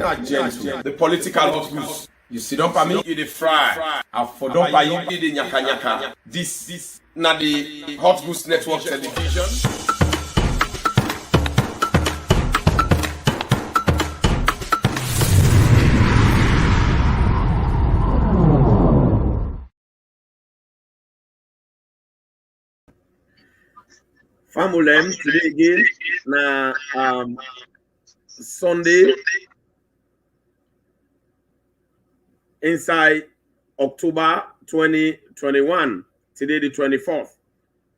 not gentle. The political hot goose. You sit up and me, you the fry. I for don't buy you the nyaka nyaka. This not the Hot Goose Network television. Famulem today again na Sunday inside October 2021. Today the 24th.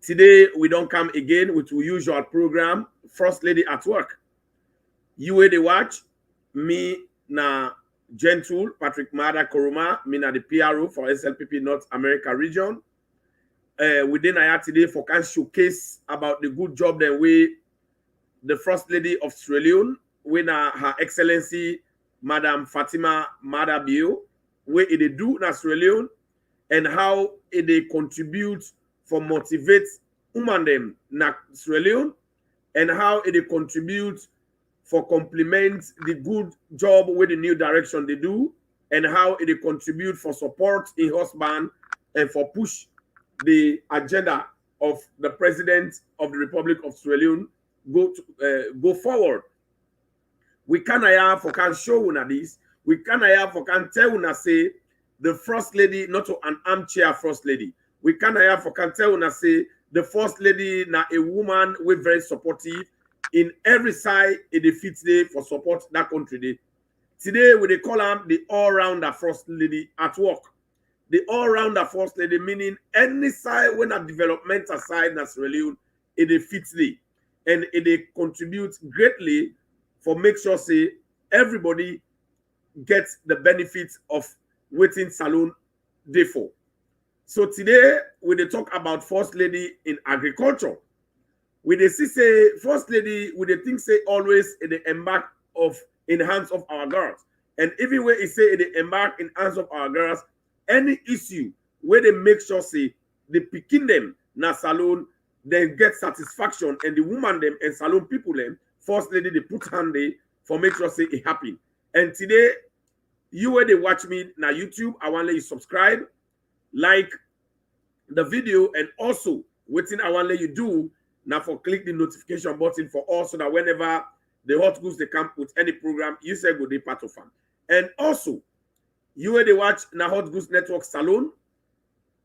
Today we don't come again with our usual program, First Lady at Work. You will the watch me na Gentle Patrick Mada Koroma, me na the PRO for SLPP North America region. Within I today for can showcase about the good job that the First Lady of Sierra Leone, when Her Excellency Madam Fatima Madabio, where it do na Sierra Leone, and how it contribute for motivate women them na Sierra Leone, and how it contribute for complement the good job with the new direction they do, and how it contribute for support in husband and for push the agenda of the President of the Republic of Sierra Leone go forward. We can have for can show una this. We can have for can tell una say the First Lady not to an armchair First Lady. We can have for can tell una say the First Lady na a woman with very supportive in every side it defeats day for support that country day. Today we call them the all-rounder First Lady at work. The all-rounder First Lady, meaning any side when a developmental side na Sierra Leone, it fits the and it contributes greatly for make sure say everybody gets the benefits of waiting salon day for. So today we talk about First Lady in agriculture. We see say First Lady we think say always in the embark of in hands of our girls, and even when it say in the embark in hands of our girls. Any issue where they make sure say they picking them na salon, they get satisfaction, and the woman them and salon people them, First Lady they put hand there for make sure say it happen. And today, you where they watch me na YouTube, I want to let you subscribe, like the video, and also waiting I want to let you do now for click the notification button for all so that whenever the Hot Goose they come with any program, you say go they part of them. And also you where they watch na Hot Goose Network Salon.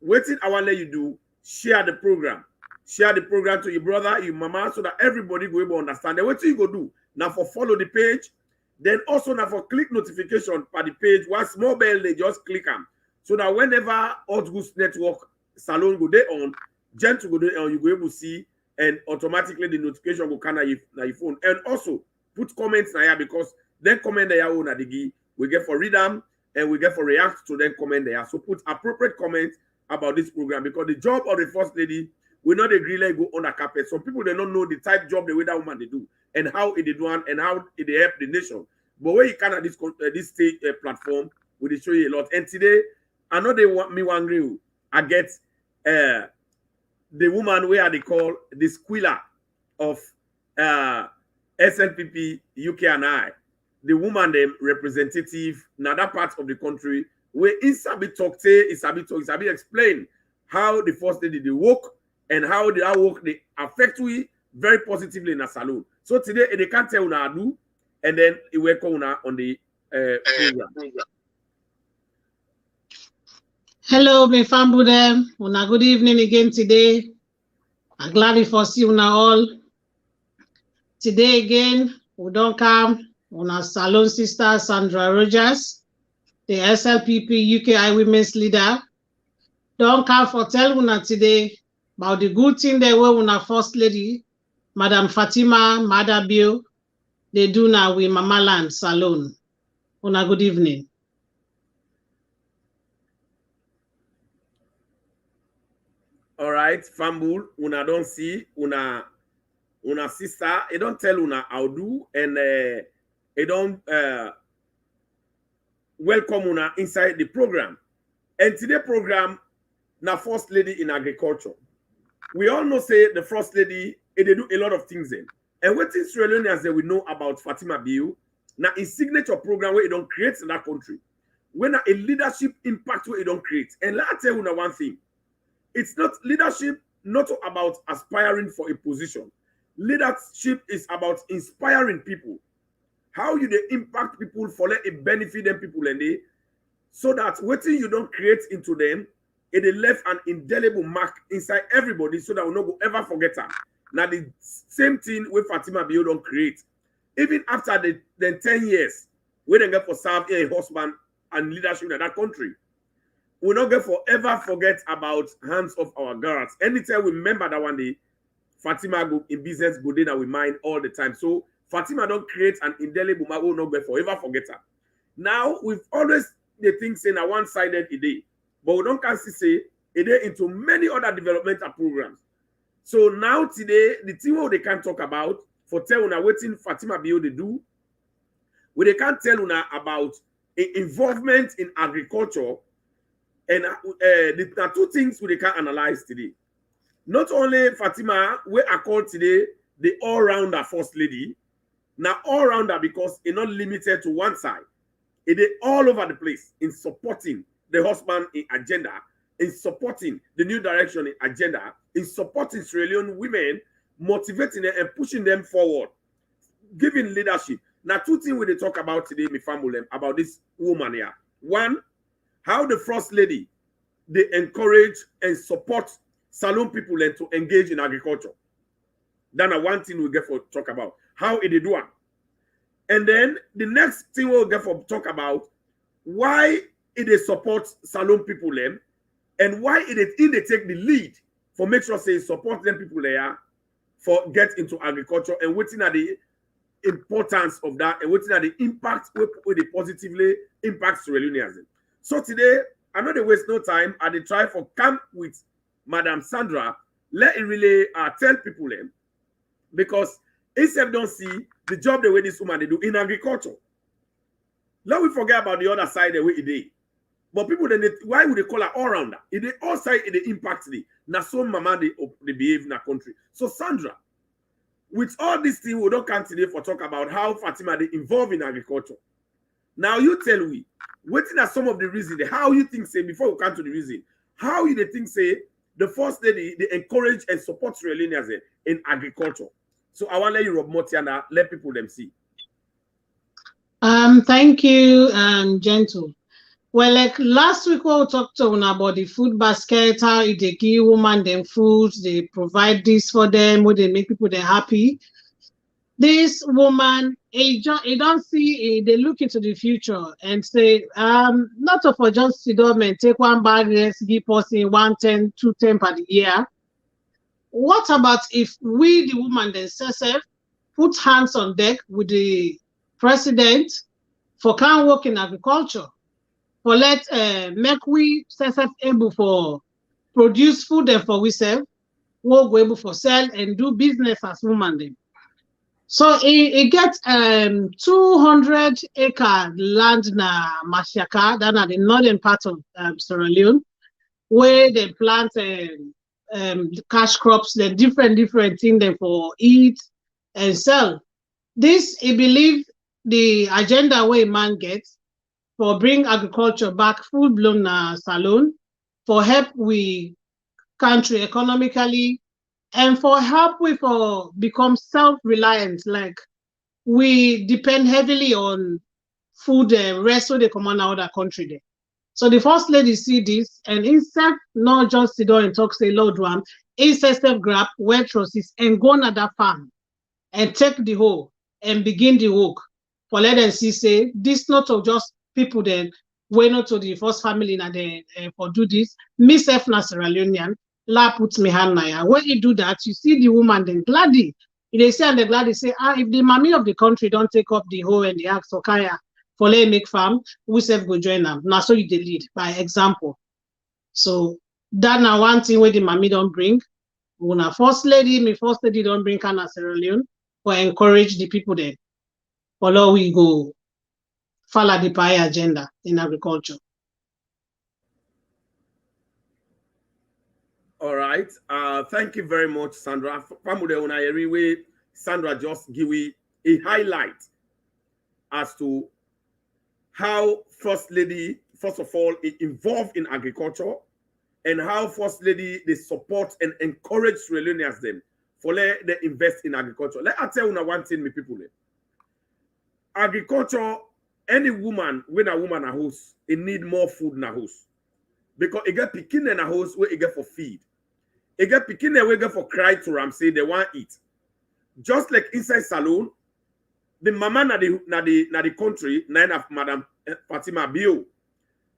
Waiting, I want to let you do share the program. Share the program to your brother, your mama, so that everybody will be able to understand. Then what you go do now for follow the page, then also now for click notification by the page. One small bell, they just click them. So that whenever Hot Goose Network Salon go there on, Gentle go there on, you go able to see, and automatically the notification will come on your phone. And also put comments now because then comment there on at the gi we get for read them. And we get for react to them comment there. So put appropriate comments about this program because the job of the First Lady will not agree like go on a carpet. Some people they don't know the type job the way that woman they do and how it do and how it help the nation. But when you can at this stage platform, we will show you a lot. And today, I know they want me wondering. I get the woman where they call the squealer of SLPP UK and I. The woman them representative in that part of the country where Isabi talk Isabi explain how the First Lady they work and how they work they affect we very positively in a salon. So today they can't tell una do and then it will come on the program. Hello, my family. Una good evening again today. I'm glad for see una all. Today again, we don't come. Una salon sister Sandra Rogers, the SLPP UKI Women's Leader. Don't come for tell una today about the good thing they were una First Lady, Madam Fatima Madabio, they do now with Mama Land Salon. Una good evening. All right, Fambul, una don't see una sister, it don't tell una how do and it don't welcome una inside the program. And today program na First Lady in agriculture. We all know say the First Lady they do a lot of things in. And what is Sierra Leoneans that we know about Fatima Biu Now, a signature program where it don't create in that country. When a leadership impact where it don't create. And let me tell you now one thing. It's not leadership, not about aspiring for a position. Leadership is about inspiring people. How you they impact people for let it benefit them people and they so that what you don't create into them, it left an indelible mark inside everybody so that we not go ever forget her. Now the same thing with Fatima Bio don't create. Even after the 10 years, we don't get for serve a husband and leadership in that country. We not get forever forget about hands of our girls. Anytime we remember that one day, Fatima go in business go there we mind all the time. So Fatima don't create an indelible mark. We will not get forever forget her. Now we've always the thing saying a one-sided idea, but we don't can say it into many other developmental programs. So now today, the thing what they can talk about for tell una waiting Fatima Bio they do, where they can't tell una about involvement in agriculture, and the two things we can analyze today. Not only Fatima, we are called today the all-rounder first lady. Now all-rounder because it's not limited to one side. It is all over the place in supporting the husband in agenda, in supporting the new direction in agenda, in supporting Sierra Leone women, motivating them and pushing them forward, giving leadership. Now, two things we talk about today, my family, about this woman here. One, how the first lady, they encourage and support Salone people and to engage in agriculture. That's one thing we get for talk about. How it do it. And then the next thing we'll get for talk about why it is support Salone people them and why it is in they take the lead for make sure say support them people there for get into agriculture and waiting at the importance of that and waiting at the impact with the positively impacts Sierra Leoneans. So today, I'm not waste no time. I try for come with Madam Sandra. Let it really tell people them because ASF don't see the job the way this woman they do in agriculture. Let we forget about the other side the way it is. But people then why would they call her all rounder? It they all side it impact the na so mama they behave in a country. So Sandra, with all these things, we don't come today for talk about how Fatima they involved in agriculture. Now you tell me, waiting at some of the reasons, how you think say before we come to the reason, how you they think say the first lady they encourage and support Sierra Leoneans in agriculture. So I want to let you Rob Motiana, let people them see. Thank you, Gentle. Well, like last week we talked about the food basket, how they give women them food, they provide this for them, where they make people they happy. This woman, they don't see, they look into the future and say, not for just sit down and take one bag, rest, give person 110, 210 per year. What about if we, the woman themselves, put hands on deck with the president for can work in agriculture, for let make we self able for produce food and for we sell, we'll go able for sell and do business as woman then. So it gets 200 acre land na Mashaka, that are the northern part of Sierra Leone, where they plant cash crops, the different things they for eat and sell. This, I believe, the agenda where man gets for bring agriculture back full blown Salone, for help we country economically, and for help we for become self-reliant. Like we depend heavily on food rest so they come on other country there. So the first lady see this and instead not just sit down and talk say Lord one, instead step grab wet roses and go on that farm and take the hoe and begin the work for let them see say this not of just people then way not to the first family na they for do this. Me self na Sierra Leonean, la puts me hand na. When you do that, you see the woman then gladly. They say and the gladly say, if the mommy of the country don't take up the hoe and the axe for kaya for let make farm, we self go join them. Now so you the lead by example. So that now one thing where the mommy don't bring. When a first lady don't bring Kana Sierra Leone for encourage the people there. Follow we go follow the pie agenda in agriculture. All right. Thank you very much, Sandra. Sandra just give me a highlight as to how First Lady, first of all, is involved in agriculture, and how First Lady they support and encourage Sierra Leoneans them for let they invest in agriculture. Let I tell you one thing, me people. Agriculture, any woman when a woman a house, it need more food in a house. Because it get picking in a house where it get for feed. It get picking where it get for cry to ram say they want eat. Just like inside saloon, the mama na the country, nine of Madam Fatima Bio.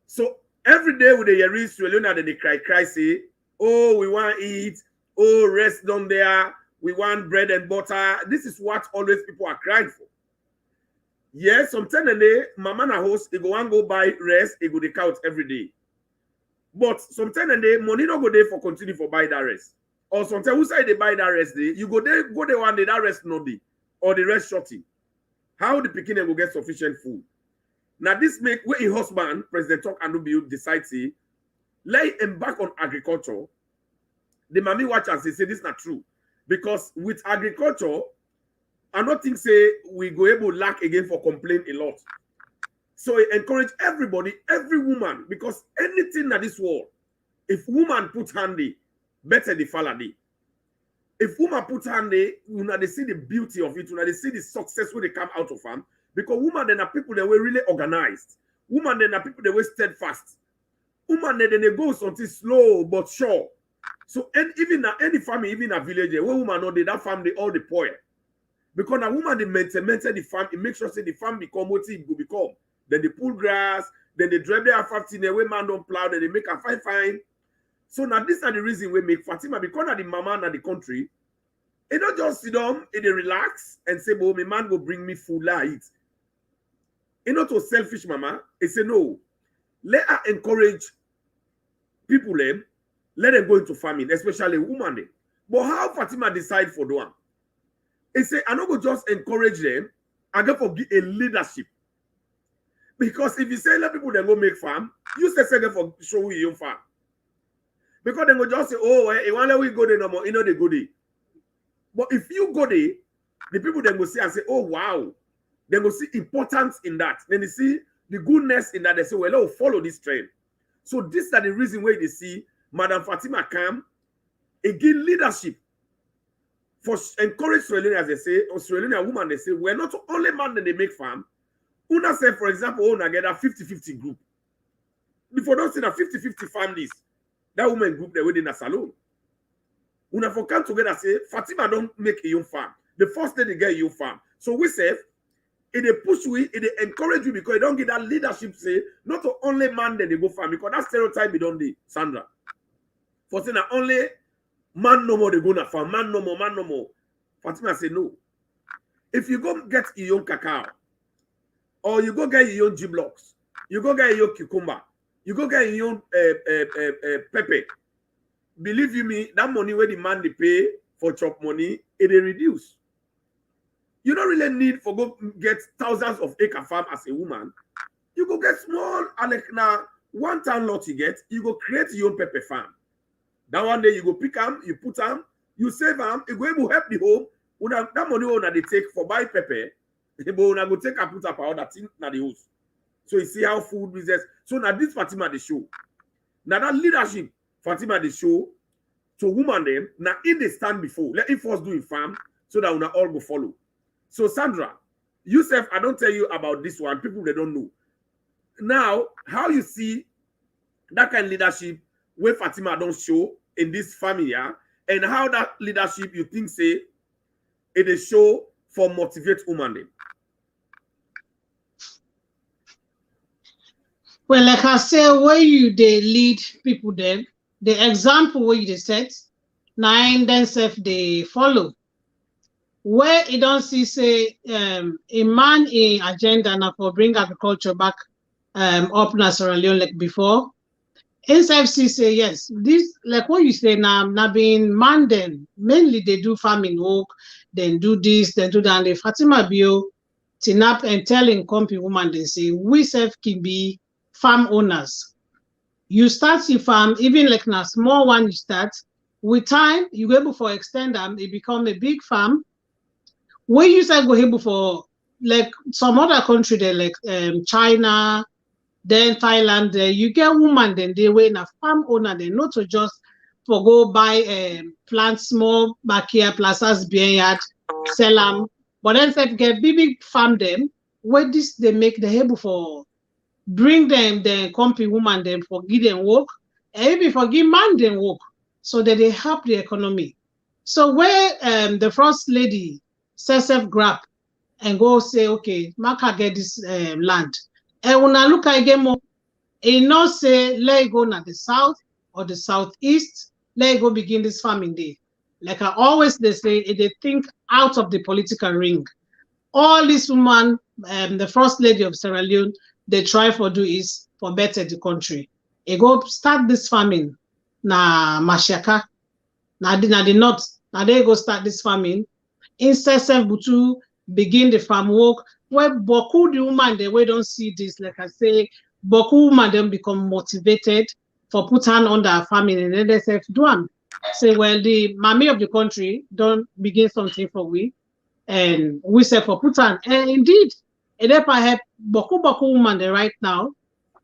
So every day with the Yeri Sierra Leone, they cry say, oh, we want eat, oh, rest down there, we want bread and butter. This is what always people are crying for. Yes, sometimes mama na host, they go and go buy rest, they go the couch every day. But sometimes money no go there for continue for buy that rest. Or sometimes who say they buy that rest day, you go there one day, that rest no day, or the rest shorting. How the Pekin will get sufficient food? Now this make where a husband, President Talk and Nubiu decide say, let embark on agriculture. The mommy watch and say this is not true. Because with agriculture, I don't think say we go able lack again for complain a lot. So I encourage everybody, every woman, because anything in this world, if woman put handy, better the faladi. If woman put handy, they see the beauty of it, they see the success when they come out of them. Because women then are people that were really organized. Women then are people that were steadfast. Women then they go something slow but sure. So even any family, even a village, where woman know that family all the poor. Because a woman they maintain the farm, it makes sure say the farm become what it will become. Then they pull grass, then they drive their 15 away, man don't plow, then they make a fine. So now this are the reason we make Fatima, because of the mama and the country, it don't just sit down, it they relax and say, "Bo, my man go bring me food la eat." It not so selfish, mama. It say no. Let her encourage people them, let them go into farming, especially women them. But how Fatima decide for them? It say, I not go just encourage them, I go for a leadership. Because if you say let people then go make farm, you say for show you your farm. Because they go just say, oh, when we go there no more, you know they go there. But if you go there, the people then go see and say, oh wow, they go see importance in that. Then they see the goodness in that. They say, well, I'll follow this trend. So these are the reason why they see Madam Fatima come again leadership for encourage Sierra Leone, as they say, or Sierra Leone woman, they say, we're not only man that they make farm. Una say, for example, Una get a 50-50 group. Before don't see that 50-50 families, that woman group they within a salon. Una for come together say, Fatima don't make a young farm. The first day they get a young farm. So we say, it they push we, it they encourage you because you don't get that leadership say, not only man that they go farm, because that stereotype we don't do, Sandra. For saying that only man no more they go na farm, man no more. Fatima say no. If you go get a young cacao, or you go get your own G-blocks, you go get your cucumber, you go get your own pepper. Believe you me, that money where the man they pay for chop money, it they reduce. You don't really need for go get thousands of acre farm as a woman. You go get small, like now 1 town lot you get, you go create your own pepper farm. That one day you go pick them, you put them, you save them, it go able help the home. That money owner they take for buy pepper. But una go take and put up all that thing na the house. So you see how food business. So now this Fatima the show. Now that leadership Fatima the show to woman them. Now in they stand before. Let it first do in farm so that una all go follow. So Sandra, Yusuf, I don't tell you about this one. People they don't know. Now, how you see that kind of leadership where Fatima don't show in this family, yeah? And how that leadership you think say it is show for motivate women them. Well, like I say, where you they lead people then, the example where you they set, nine then self they follow. Where you don't see say a man in agenda now for bring agriculture back up na Sierra Leone like before. NSFC say yes. This like what you say now being man then mainly they do farming work, then do this, then do that. And the Fatima Bio tinap and telling company woman they say we self can be farm owners. You start your farm, even like na small one you start, with time you go able for extend them, it become a big farm. Where you say go able for like some other country there, like China, then Thailand, you get woman, then they were in a farm owner, they not to just for go buy plant small backyard plazas yard, sell them, but then say get big farm them, where this they make the able for bring them the company woman them for give them work, and maybe for give man them work, so that they help the economy. So where the first lady self grab and go say, okay, Maka get this land. And when I look again more, it not say let it go na the south or the southeast, let it go begin this farming day. Like I always they say, they think out of the political ring. All this woman, the first lady of Sierra Leone, they try for do is for better the country. They go start this farming na Mashaka, na the north. Now they go start this farming. Instead of Butu begin the farm work, where Boku the woman they don't see this, like I say, Boku woman then become motivated for put hand on their farming, and then they say do one. Say, well, the mommy of the country don't begin something for we, and we say for put hand. And indeed, it help Boku woman there right now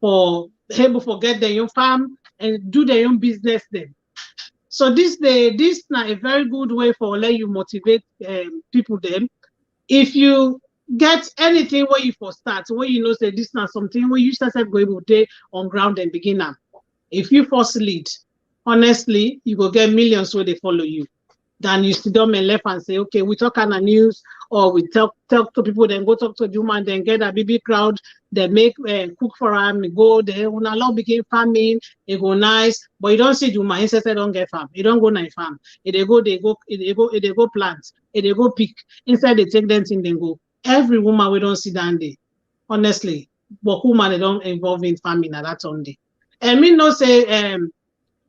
for able to get their own farm and do their own business then. So this now a very good way for let you motivate people them. If you get anything where you for start, where you know say this now something where you start go able to on ground and begin now. If you first lead, honestly, you go get millions where they follow you. Then you sit down and left and say, okay, we talk on the news, or we talk to people, then go talk to the woman, then get a big crowd, they make cook for them, go there, when a lot begin farming, it go nice, but you don't see the woman, he says, I don't get farm, you don't go na farm, they go plant, they go pick, instead they take them thing, then go. Every woman we don't see down there, honestly, but woman they don't involve in farming at that only. And me no say,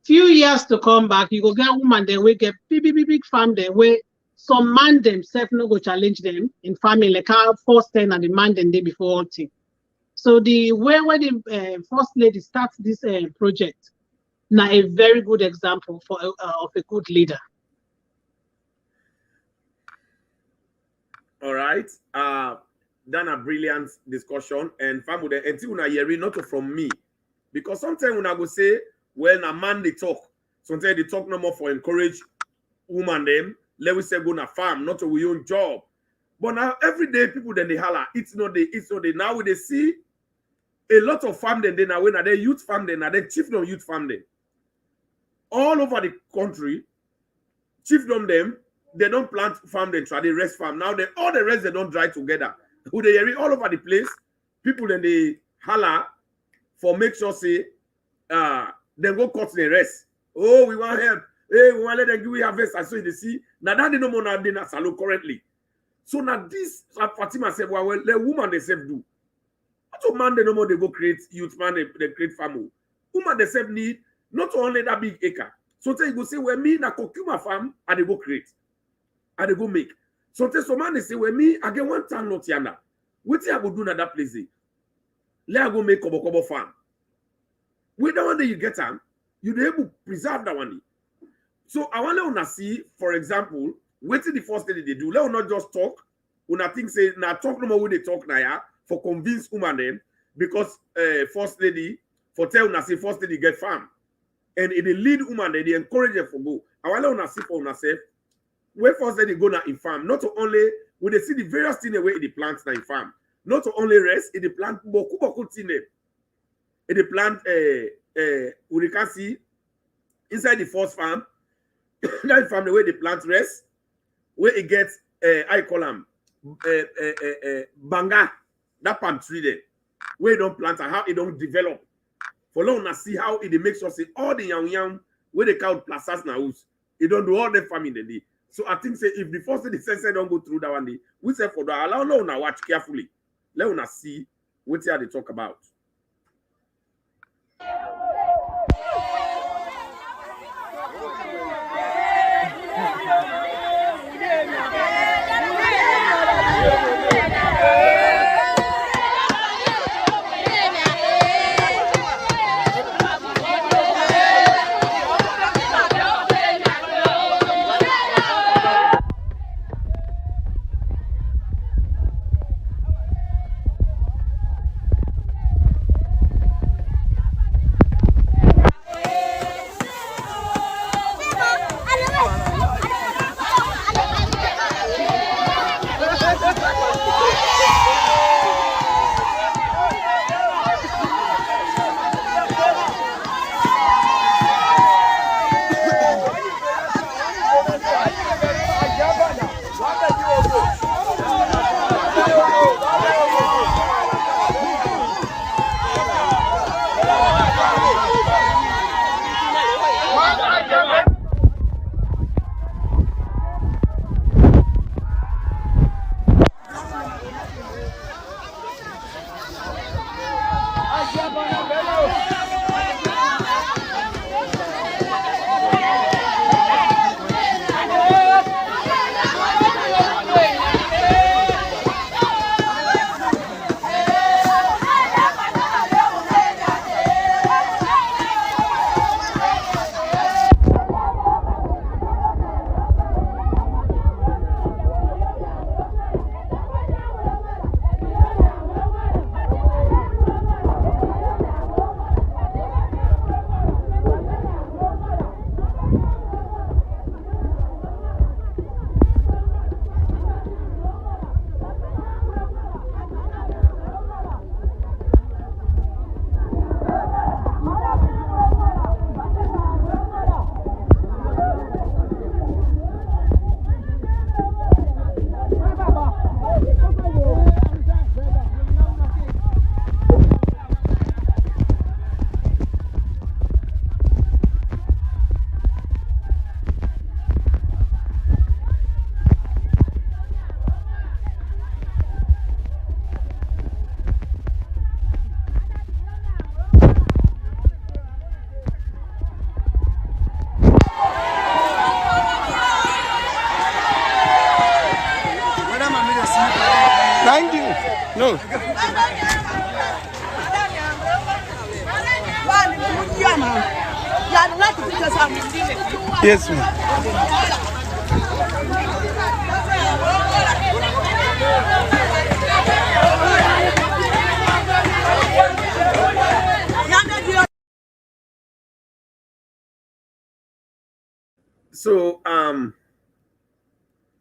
few years to come back, you go get woman then we get big farm there where some man themselves no go challenge them in farming, like how first 10 and the man then day before all thing. So the where the first lady starts this project, now a very good example for of a good leader. All right. Done a brilliant discussion, and family until una hearing not from me, because sometimes when I go say, well, a man they talk, sometimes they talk no more for encourage woman them. Let we say go na farm, not to we own job. But now every day people then they holler, it's not the now we they see a lot of farm then now when they youth farm then they chiefdom youth farm then. All over the country, chiefdom them, they don't plant farm then try the rest farm. Now they all the rest they don't dry together. Who they hear all over the place, people then they holler for make sure say then go cut the rest. Oh, we want help. Hey, we want let them give we harvest as so they see. Now that they no more now they na salon currently. So now this Fatima said, well, the woman they self do. Not man they no more they go create youth man they create farm. Woman they self need not only that big acre. So you go say well me na Kokuma farm and they go create. And they go make. So some man they say well me I get 1 town not yana. What I go do na that place? Let I go make kobo farm. With that one day you get them, you'll be able to preserve that one. So I want to see, for example, what the first lady they do. Let us not just talk. Una think say now talk no more when they talk now for convince woman them because first lady for tell una say first lady get farm and it they lead woman they encourage them for go. I want to see for una say where first lady go now in farm. Not only when they see the various things the way they plant now in farm. Not only rest, it they plant boku thing them. It they plant we can see inside the first farm. That farm the way they plant rest, where it gets I call them banga, that palm tree there, where it don't plant and how it don't develop. For long to see how it makes us say all the young where they count plazas now, it don't do all the farming the day. So I think say if the first the sensor don't go through that one day, we say for that allow now watch carefully. Let us see what they talk about. Thank you. No. Yes, ma'am.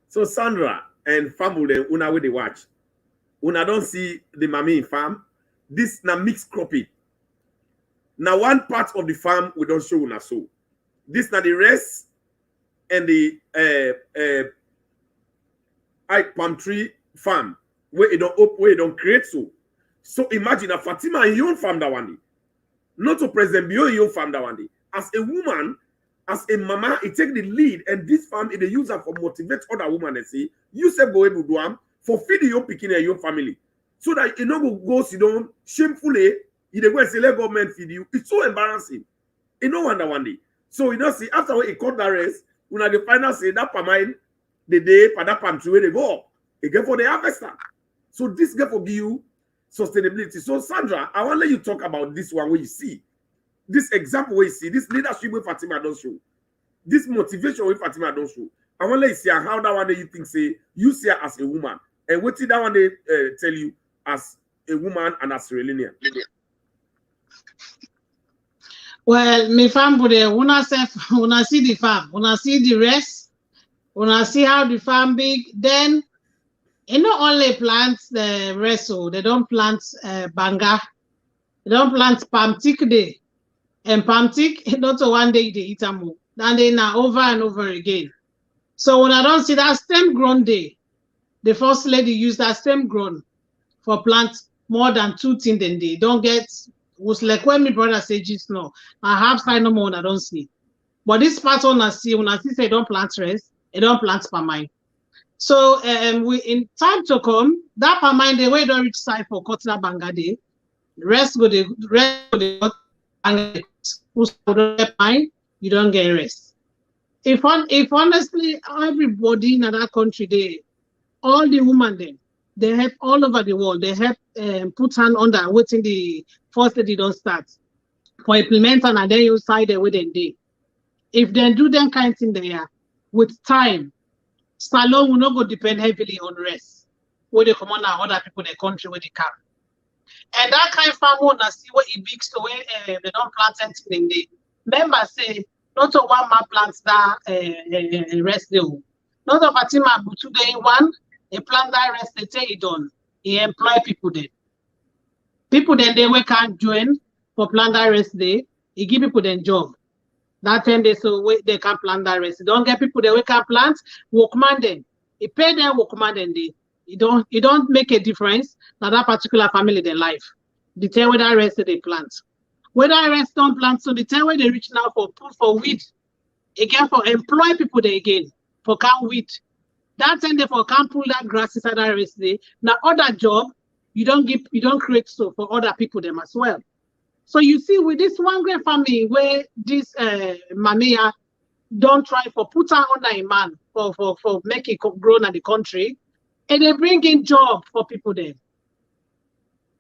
So Sandra and Famule, una where they watch. Una don't see the mommy in farm. This na mixed cropping. Now one part of the farm we don't show una so. This na the rest and the palm tree farm where it don't create so. So imagine a Fatima in your farm that one day. Not to President Bio in your farm that one day. As a woman, as a mama, it take the lead, and this farm it they use her for motivate other women and say, you say go able do am for feeding your picking and your family. So that you know go sit down shamefully, you go and say let government feed you. It's so embarrassing. You know wonder one day. So you know see after we cut the rest, when the final say that per mine the day for that palm tree where they go up. Again for the harvester. So this get for give you sustainability. So Sandra, I want to let you talk about this one where you see. This example where you see, this leadership where Fatima don't show, this motivation where Fatima don't show. I want to let you see how that one day you think say you see her as a woman, and what did that one day tell you as a woman and as a Relinian? Well, me farm bude una see the farm, una see the rest, una see how the farm big. Then you not only plant the rest, so they don't plant banga, they don't plant palm tick day. And palm tick, not one day they eat them, and then over and over again. So when I don't see that stem grown day, the first lady used that stem grown for plant more than 2 things than they don't get. Was like when my brother say just no, I have sign no more I don't see. But this pattern I see when I see say don't plant rest, it don't plant palmine. So we in time to come, that palmine the way don't reach side for cutting banga day, rest go the pine, you don't get rest. If honestly everybody in that country all the women they help all over the world, they help put hand under waiting the first lady don't start for implementing and then you side the way they day. If they do them kind of thing there with time, salon will not go depend heavily on rest where they come on other people in the country where they come. And that kind of farm will see what it big so where they don't plant anything in the members say not of one man plants that rest day. Not of Fatima but today one a plant that rest they take it on. He employ people then. People then they we can't join for plant that rest day. He give people then job. That time they so they can plant that rest. Don't get people that we can plant workman then. He pay them workman then they. It don't make a difference that that particular family their life. The time where that rest they plant. Whether rest don't plant, so the time where they reach now for weed. Again for employ people there again for can weed. That time they for can't pull that grass inside that rest day. Now other job you don't create so for other people them as well. So you see with this one great family where this Mamia don't try for put her under a man for make it grow in the country, and they bring in job for people there.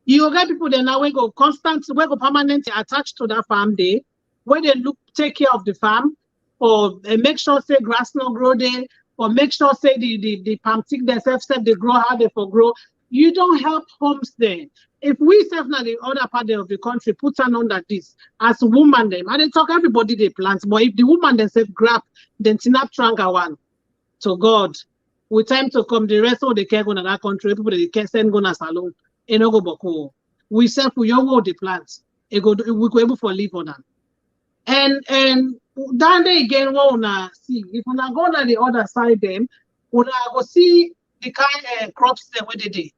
You get people there now we go constant, we go permanent attached to that farm there, where they take care of the farm, or make sure say grass no grow there, or make sure say the palm tick themselves they grow how they for grow. You don't help homes there. If we serve now the other part of the country, put on under this as woman them, and they talk everybody they plant, but if the woman themselves grab, then tinap tranga one. So God, with time to come, the rest of the care go to that country, people they can send go na salon, and no go boko. We serve for your world the plants, we go able for live on them. And down there again, what we see if we go on the other side them, we go see the kind of crops there where they do.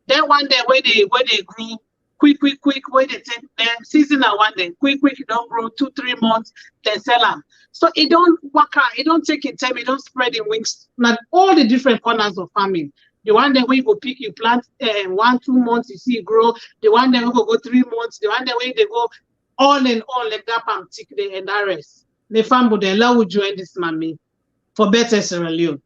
Then one day where they grow quick, where they take them season and one day quick, you don't grow 2-3 months, they sell them. So it don't work out, it don't take in time, it don't spread in wings. Not all the different corners of farming. The one day where you go pick, you plant 1-2 months, you see it grow. The one day we go 3 months, the one day where they go all and all like that palm tick day and that rest. The farm would allow you join this mommy for better Sierra Leone.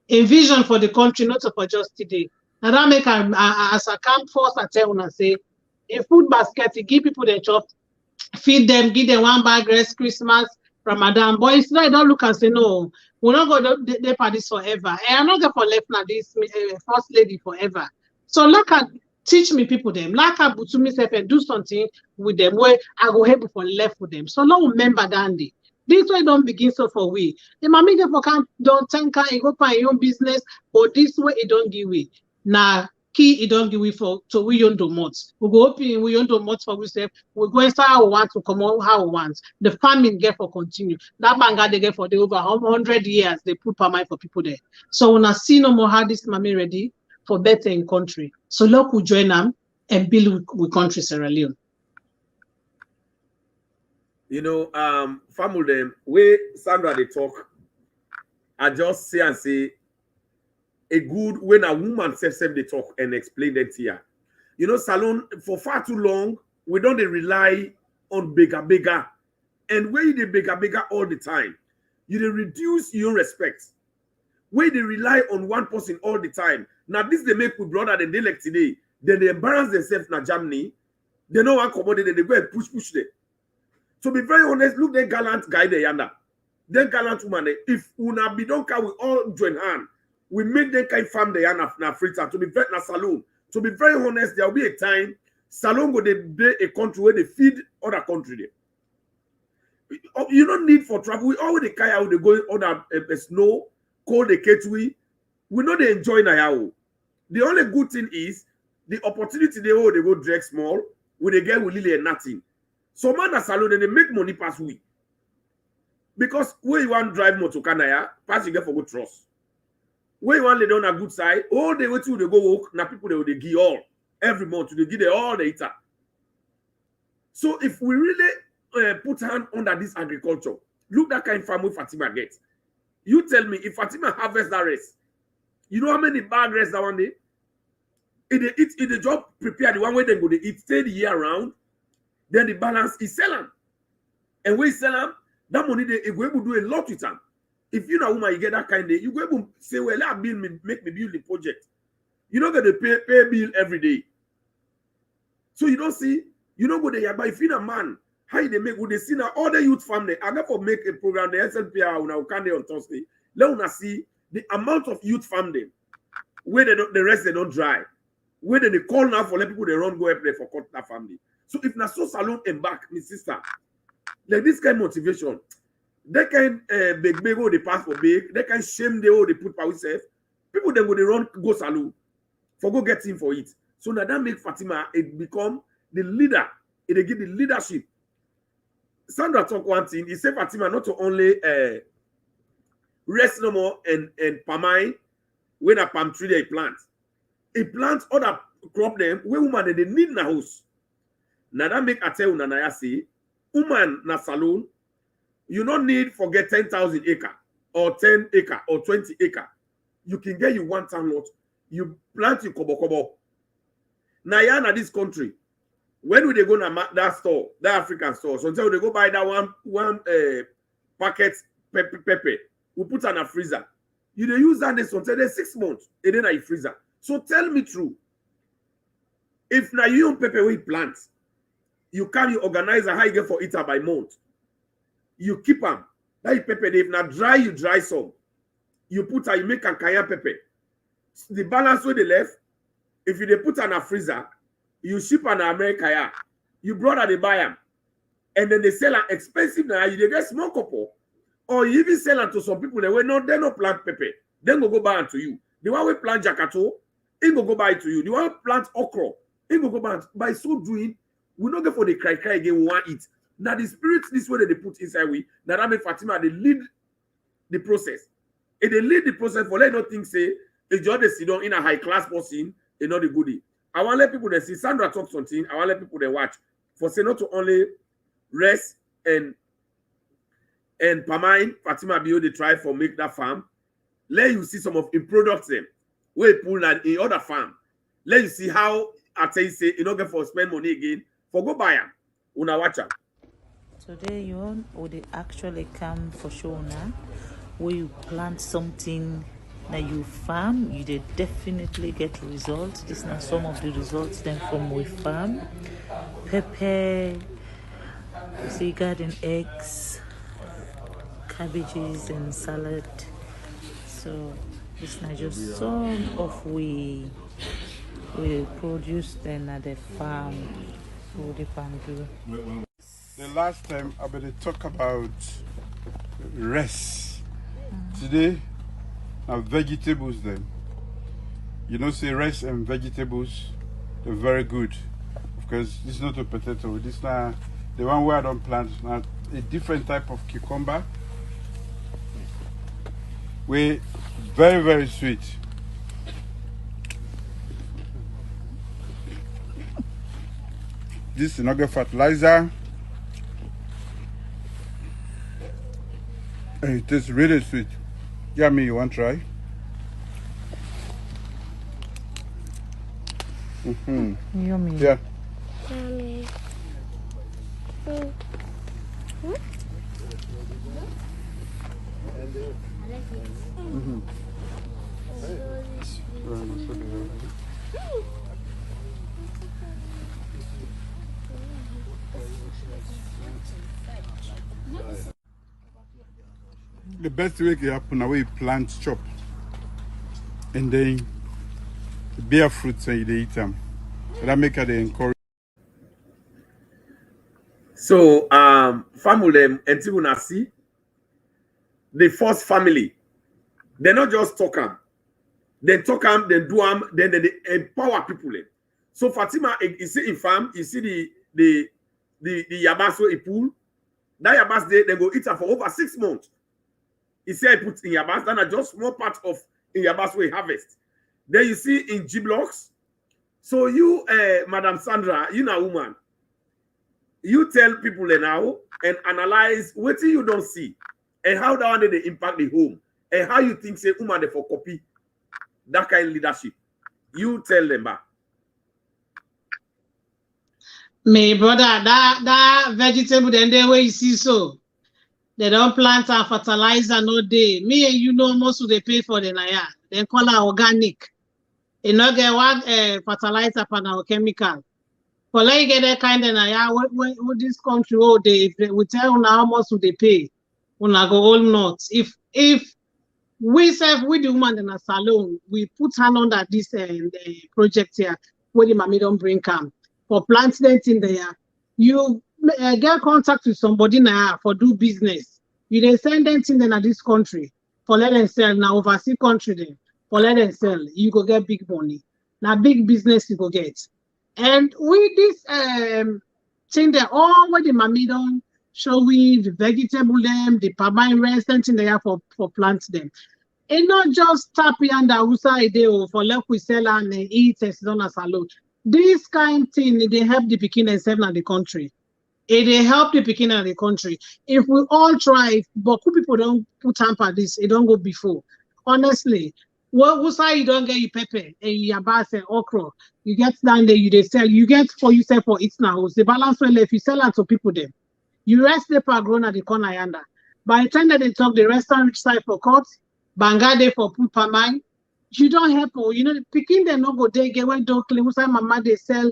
A vision for the country, not for just today. And that make as a camp force, I tell una say, a food basket, you give people the chop, feed them, give them one bag rest, Christmas, Ramadan. But it's not, don't look and say, no, we're not going to they for this forever. And I'm not going for left now, this first lady forever. So like I teach me people them, like I to myself and do something with them where I go help for left with them. So now remember that day. This way don't begin so for we. The mommy for can't don't think you go find your own business, but this way it don't give way. Now key it don't give way for so we don't do much. We go open we don't do much for ourselves. We go inside how we want to come out how we want. The farming get for continue. That manga they get for the over 100 years they put per mind for people there. So when I see no more how this mommy ready for better in country. So look we join them and build with country Sierra Leone. You know, family them way Sandra they talk. I just say and say a good when a woman self they talk and explain that here. You know, salon for far too long, we don't rely on bigger. And when they bigger all the time, you they reduce your respect. When they rely on one person all the time. Now this they make with brother than they like today. Then they embarrass themselves in Germany. They know how commodity they go and push them. To be very honest, look the gallant guy there yonder. The gallant woman. If una bidonka we all join hand, we make them kind farm the yonder na frita to be very na saloon. To be very honest, there will be a time salon go they be a country where they feed other country there. You don't need for travel. We already carry out they go on a snow, cold the ketui. We know they enjoy now. The only good thing is the opportunity they go drag small. When they get with Lily and nothing. So man a salon and they make money pass we. Because where you want drive motor canaya, pass you get for good trust. Where you want lay down a good side, all the way to they go work, now people they give all every month, they give all the eater. So if we really put hand under this agriculture, look that kind of farm Fatima gets. You tell me if Fatima harvests that rice, you know how many bag rice that one day? If the job prepare the one way they go to eat, stay the year round. Then the balance is selling. And when you sell them, that money they go able to do a lot with them. If you know woman, you get that kind of you go able to say, well, that bill make me build the project. You don't get to pay bill every day. So you don't see, you don't go there, but if you're a man, how they make would they see now all the youth family? I got to make a program, the SNPR on Thursday. Let us see the amount of youth family where they don't the rest they don't dry. Where they call now for let people they run go up there for cut that family. So if na so salon embark, my sister, like this kind of motivation, they can beg they pass for big, they can shame they put by themselves. People then go they run go salon for go get him for it. So now that make Fatima it become the leader. It give the leadership. Sandra talk one thing. He said Fatima not to only rest no more and palmine when a palm tree they plant. It plants other crop them where woman they need in the house. Now that make I tell you na say, woman na salon, you don't need forget 10,000 acre or 10 acre or 20 acre. You can get you 1 ton lot. You plant your kobo. Now you na this country. When will they go to that store, that African store? So until they go buy that one packet pepper, we put on a freezer. You they use that this until 6 months. It then a freezer. So tell me true. If now you don't pepper we plant, you can you organize a high get for eater by month. You keep them. That you pepper. If not dry, you dry some. You put you make a cayenne pepper. The balance with the left, if you they put on a freezer, you ship an America, yeah. You brought they buy them. And then they sell an expensive now, you they get small couple. Or you even sell them to some people that they no plant pepper. Then go buy it to you. The one we plant jakato, it go buy it to you. The one plant okra, it go buy it. By so doing, we not go for the cry again, we want it. Now the spirit, this way that they put inside we, now that make Fatima, they lead the process. If they lead the process for let not think say, it's just they sit down in a high class person, it's not a goodie. I want to let people that see Sandra talk something, I want to let people that watch. For say not to only rest and Pamine, Fatima be able to try for make that farm. Let you see some of the products them where pull that in other farm. Let you see how I tell you say you don't get for spend money again for go buy them. Una watch them. Today you would actually come for show now where you plant something Now you farm, you did definitely get results. These are some of the results then from we farm. Pepper, see garden eggs, cabbages and salad. So this is just some of we produce then at the farm. The last time I better talk about rice. Today, now vegetables then. You know, say rice and vegetables, they're very good. Because this is not a potato. This is not the one where I don't plant. Now a different type of cucumber. We very, very sweet. This is another fertilizer. And it tastes really sweet. Yeah, me, you want to try? Yummy. Yeah. Yummy. The best way can happen away plant chop and then bear fruits and you eat them. That make it encourage. So family and you see the first family, they not just talk them, then talk them, then do them, then they empower people. So Fatima, you see in farm, you see the yabaso pool. That yabas they go eat it for over 6 months. He said put in yabas, that's just small part of in yabas we harvest. Then you see in G blocks. So you, Madam Sandra, you know woman, you tell people now and analyze what you don't see and how that one they impact the home and how you think say woman they for copy that kind of leadership. You tell them back. Me brother, that vegetable then the way you see so. They don't plant and fertilizer no day. Me and you know most of they pay for the naya. They call it organic. You know get one fertilizer pan our chemical. For like get that kind of naya, what this country they we tell you how much they pay. When I go all north. If we serve with the woman in a salon, we put hand under this project here where the mommy don't bring come for plant that in there. You get contact with somebody now for do business. You they send them in there this country for let them sell now overseas country then for let them sell. You go get big money. Now big business you go get. And with this thing there all where the mommy don't show we the vegetable them, the permanent resident in there for plant them. And not just tap and outside there for left we sell and eat as done as alone. This kind of thing they help the Pekin and seven in the country. They help the Pekin and the country. If we all try, but people don't put hamper this, it don't go before. Honestly, what say you don't get your pepper and your bass and okra, you get down there, you they sell, you get for yourself for it now. The balance well if you sell it to people them. You rest the per grown at the corner yonder. By the time that they talk the restaurant which side for cups, Bangade for pulpamine, you don't help, you know, picking them no go they get when don't clean. Mama they sell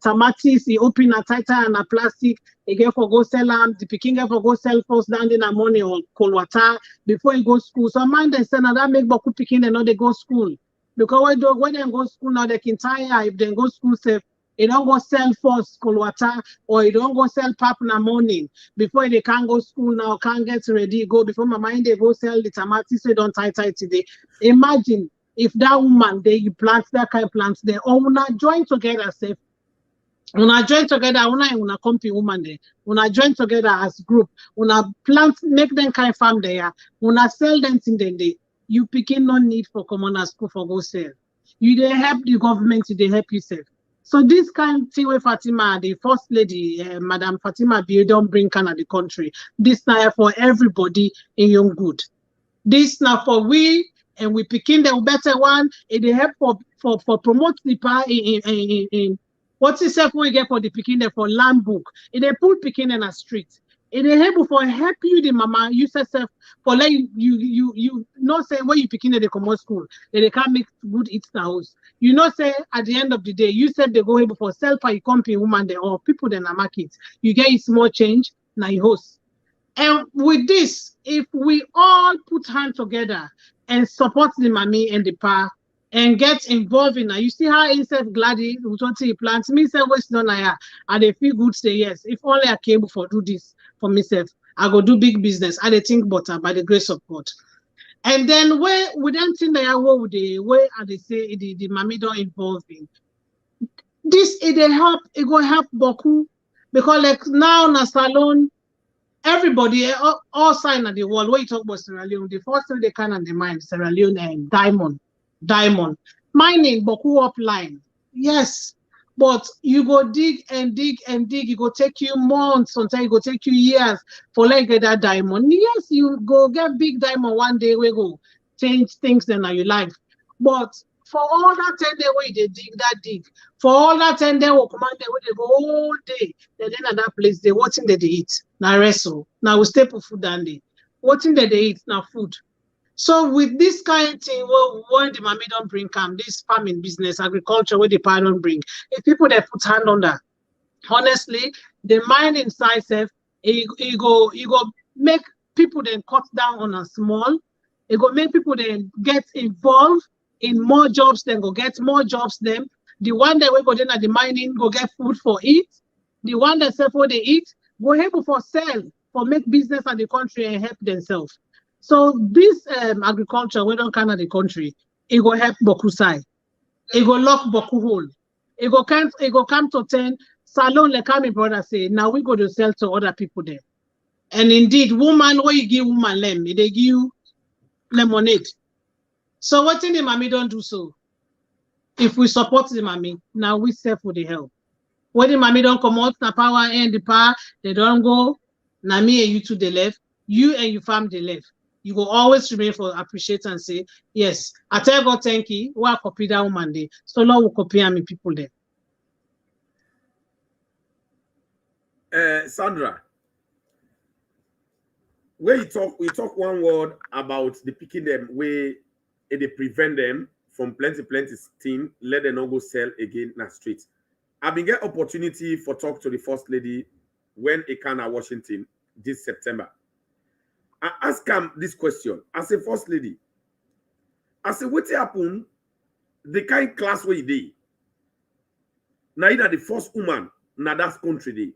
tomatoes, they open a tighter and a plastic, they get for go sell them, the picking get for go sell first down in the morning or cold water before you go school. So man they sell that make boku picking they know they go school. Because when they go school now they can tire if they go school safe. You don't go sell first cold water or you don't go sell pap in the morning before they can't go school now, can't get ready, go before my mind they go sell the tomatoes so don't tie today. Imagine if that woman they you plant that kind of plants there or when I join together safe. When I join together, when I company woman there, when I join together as group, when I plant make them kind of farm there, when I sell them thing then they you picking no need for common as school for go sell. You they help the government, they help yourself. So this kind of thing with Fatima, the first lady, Madam Fatima Bill, don't bring Canada the country. This now for everybody in young good. This now for we and we picking the better one. And they help for promote the power in what's the self we get for the picking there for land book. And they put picking in a street. It is able for help you the mama you yourself for let you not say when you picking at the common school they can't make good eat the house. You know say at the end of the day you said they go able for self for you company woman there or people then a market. You get a small change now you host. And with this, if we all put hands together and support the mommy and the pa and get involved in it, you see how instead Gladys what he plants me say what's done here and they feel good say yes. If only I came for do this for myself, I go do big business. I they think better by the grace of God. And then where we don't think that what they where are they say the mommy don't involve in this it help it go help Boku because like now na salon everybody all sign at the wall where you talk about Sierra Leone the first thing they can on the mind Sierra Leone and diamond mining Boku up line yes but you go dig and dig and dig it go take you months sometimes it go take you years for like get that diamond yes you go get big diamond one day we go change things in your life but for all that 10 days where they dig for all that 10 days we command where they go all day then at that place they watching that they eat now wrestle now we stay for food and they watching that they eat now food. So with this kind of thing, when the mommy don't bring this farming business, agriculture, where the pa don't bring, if people that put hand on that, honestly, the mind inside self, it go make people then cut down on a small, it go make people then get involved in more jobs, then go get more jobs them. The one that we go then at the mining, go get food for eat. The one that sell for they eat, go able for sell, for make business in the country and help themselves. So this agriculture, we don't kind of the country, it go help Boku side. It go lock Boku hole. It go come to 10. Salon like my brother say, now we go to sell to other people there. And indeed, woman, where you give woman lemon, they give you lemonade. So what in the mommy don't do so? If we support the mommy, now we sell for the help. When the mommy don't come out, the power and the power, they don't go. Now me and you to the left, you and your farm the left. You will always remain for appreciate and say, yes, I tell God thank you, we copy that woman there. So Lord will copy me people there. Sandra, where you talk one word about the picking them where they prevent them from plenty thing, let them not go sell again in the street. I've been get opportunity for talk to the first lady when it can at Washington this September. I ask him this question. I say, first lady, I say, what happen? The kind class where you did. Now you the first woman in that country day.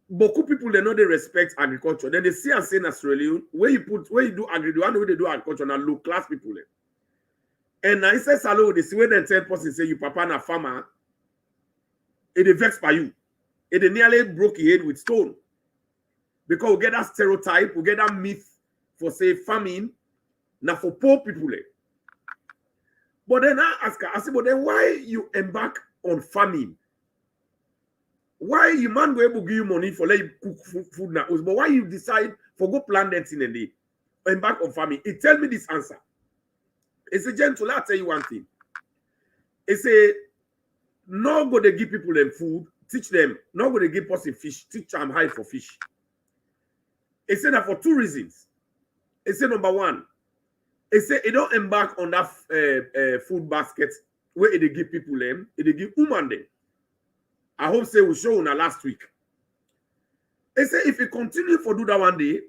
Beaucoup people they know they respect agriculture. Then they see and say in Australia, where you do agriculture, the way they do agriculture, now low class people. And now he says, hello, they see where the 10% say you papa na farmer, it vex by you. It nearly broke your head with stone. Because we get that stereotype, we get that myth for say farming, now for poor people. But then I ask her, I say, but then why you embark on farming? Why you man go able to give you money for let you cook food now? But why you decide for go plant that in a day? Embark on farming. It tell me this answer. It's a gentle, I'll tell you one thing. It's a not go to give people them food, teach them, not go to give person fish, teach them high for fish. It said that for two reasons. It said number one, it said it don't embark on that food basket where it give people them, it give woman them. I hope say we show on last week. It said if you continue for do that one day,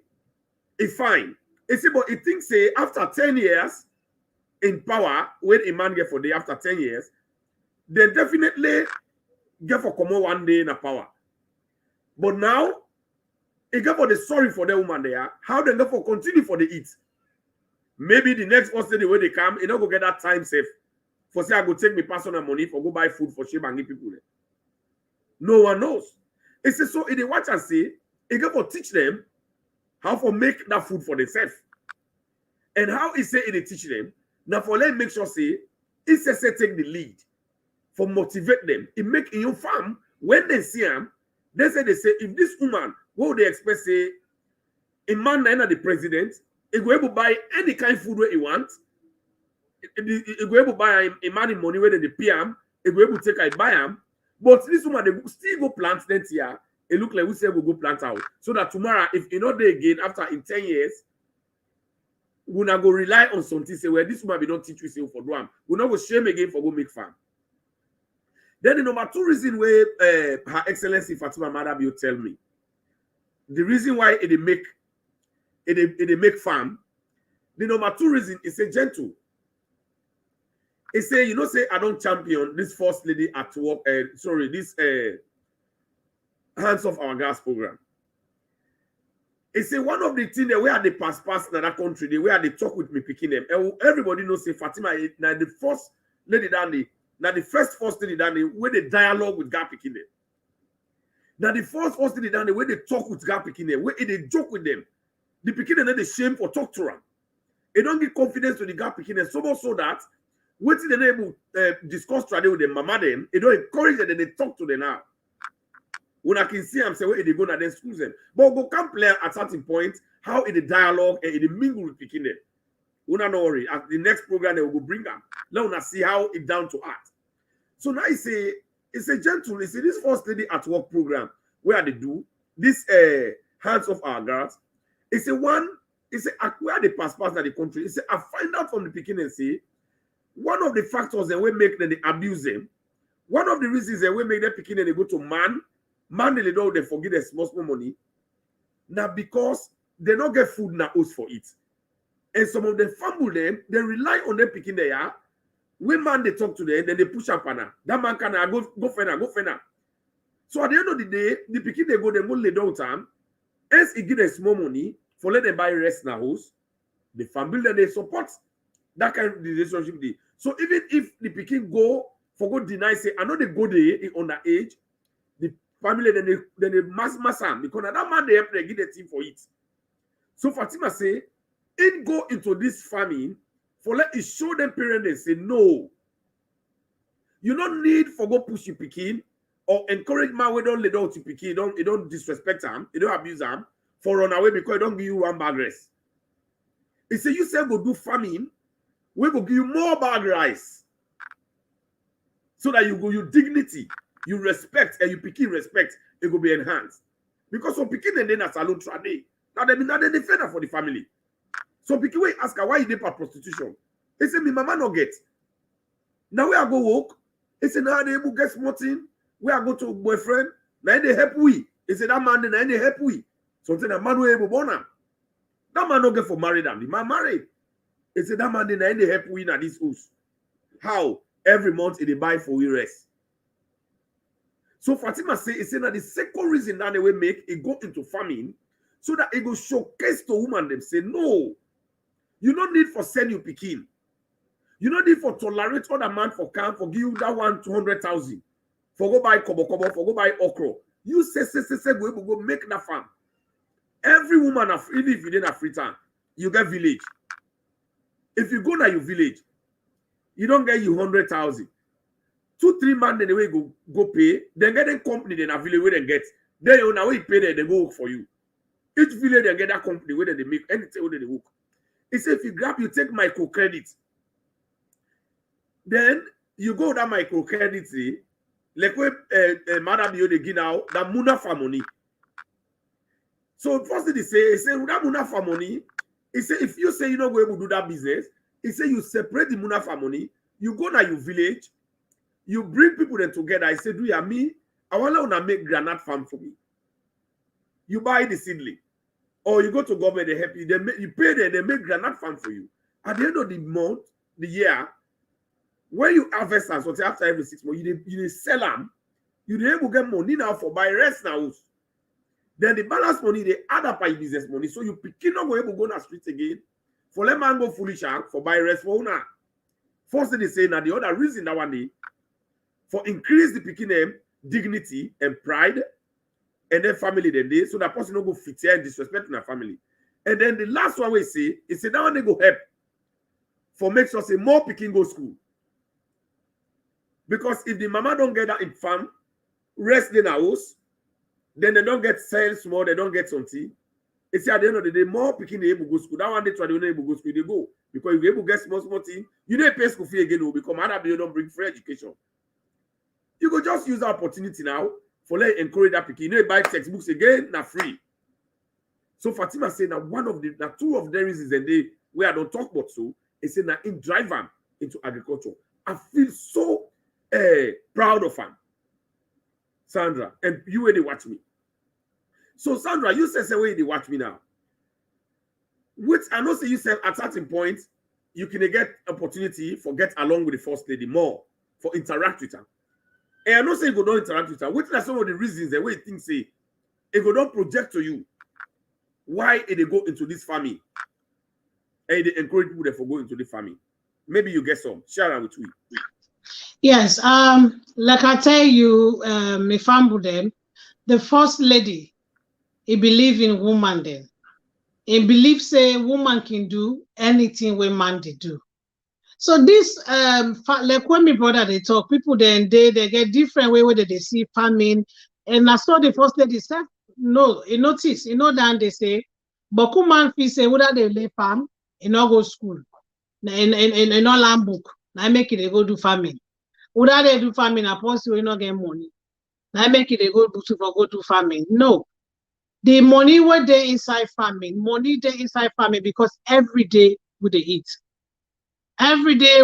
it's fine. It said but it thinks say after 10 years in power, when a man get for day after 10 years, they definitely get for come on one day in a power. But now it get for the sorry for the woman there. How they get for continue for the eat? Maybe the next first day the way they come, you know, go get that time safe. For say I go take my personal money for go buy food for shape and give people. No one knows. It says so. If they watch and say, it get for teach them how for make that food for themselves, and how it say it teach them. Now for let make sure say it says take the lead for motivate them. It make in your farm when they see them, they say if this woman. What would they expect? Say, a man like the president, he go able to buy any kind of food where he wants. He go able to buy a man in money where they pay him. He go able to take buy him. But this woman, they still go plant them here it look like we say we go plant out. So that tomorrow, if you know they again after in 10 years, we not go rely on something say well, this woman we don't teach you say for do. We not go shame again for go make farm. Then the number 2 reason where Her Excellency Fatima Madabi tell me the reason why it make farm. The number 2 reason is a gentle. It say, you know, say I don't champion this first lady at work. This Hands Off Our Gas program. It say one of the things that we had the pass in that country, the way they talk with me picking them. Everybody knows say Fatima now the first lady down the now the first lady down the where they dialogue with Gap picking them. Now the first lady down the way they talk with Gap picking them, where they joke with them. The picking them they shame for talk to them. They don't give confidence to the Gap picking them so much so that waiting the name discuss today with them, mama them, they don't encourage them, they talk to them now. When I can see them say where they go and then school them. But go can play at certain point how in the dialogue and in the mingle with picking them. We not worry. At the next program they will go bring them. Let us see how it down to art. So now it's a gentle, it's this first lady at work program where they do this Hands Off Our Girls. It's a where they pass at the country. It's I find out from the beginning say one of the factors that will make them they abuse them. One of the reasons that will make them picking and they go to man they don't they forget the small money. Now because they don't get food now us for it. And some of them fumble them, they rely on them picking there. When man they talk to them, then they push up on her. That man can go fena. So at the end of the day, the picking they go, they go lay down time. Else it give them small money for let them buy rest in the house. The family that they support that kind of relationship. So even if the picking go for go deny say I know they go there on the age, the family then they mass am because that man they help them give the team for it. So Fatima say, it go into this farming for let it show them parents and say no. You don't need for go push your picking or encourage man we don't let out to picking. You don't disrespect them, you don't abuse them for run away because you don't give you one bag rice. He say you say go do farming, we will give you more bag rice. So that you dignity, you respect, and you picking respect, it will be enhanced. Because some picking and then a salon trade. Now they defender for the family. So picking we ask her why you did for prostitution. He say me mama no get. Now we are go work. He say now they able get smarting. We are go to boyfriend. Now they help we. He say that man then they help we. Something that man we able born am. That man no get for married them. The man married. He say that man then they help we in this house. How? Every month they buy for we rest. So Fatima say, he say that the second reason that they will make it go into farming so that it go showcase to woman them say no. You don't need for send you picking. You don't need for tolerate other man for camp for give you that 200,000 for go buy kobo for go buy okra. You say go make that farm. Every woman even if you didn't have free time, you get village. If you go to your village, you don't get you 100,000. 2-3 man then they go pay. Then get a company then a village where they get. Then you now you pay them, they go work for you. Each village they get that company where they make anything where they work. He said if you grab, you take microcredit. Then you go that microcredit, like where Madam you they give now that munafa money. So first thing he say that munafa money. He say if you say you not go able to do that business, he say you separate the munafa money. You go to your village. You bring people then together. I say, do you me? I want to make granite farm for me. You buy the seedling. Or you go to government, they help you. You pay them, they make granite farm for you. At the end of the month, the year, when you harvest and so after every 6 months, you sell them, you able to get money now for buy rest now. Then the balance money, they add up by business money. So you pick not able to go on the street again. For let man go foolish for buy rest for owner. First thing they say now the other reason that one day for increase the picking name, dignity and pride, and then family then they so that person don't go fit here and disrespect in their family. And then the last one we say is that one they go help for make sure say more picking go school. Because if the mama don't get that in farm, rest in the house, then they don't get sales more, they don't get something. It's at the end of the day, more picking they able to go school. That one they try to able to go school, they go. Because if you able to get small thing, you don't pay school fee again, because other people don't bring free education. You go just use the opportunity now for let encourage that pikin. You know, buy textbooks again, na free. So Fatima say now one of the two of the reasons and they where I don't talk about so is say now in drive am into agriculture. I feel so proud of him, Sandra, and you where they watch me. So Sandra, you say where they watch me now. Which I know say you said at certain point you can get opportunity for get along with the first lady more for interact with her. And I know say you go don't interact with her. Which are some of the reasons the way you think say it go don't project to you why they go into this farming and they encourage people to go into the farming. Maybe you get some. Share that with me. Yes. Like I tell you, them, the first lady, he believe in woman then. He believe say woman can do anything when man they do. So this like when my brother they talk, people then they get different way where they see farming. And I saw the first lady said, no, you notice, you know that they say, but man feel say whether they lay farm, you not go school, in all land book, now make it they go do farming. Whether they do farming, I possible you not get money. Now make it they go do farming. No. The money where they inside farming, money they inside farming because every day we they eat. Every day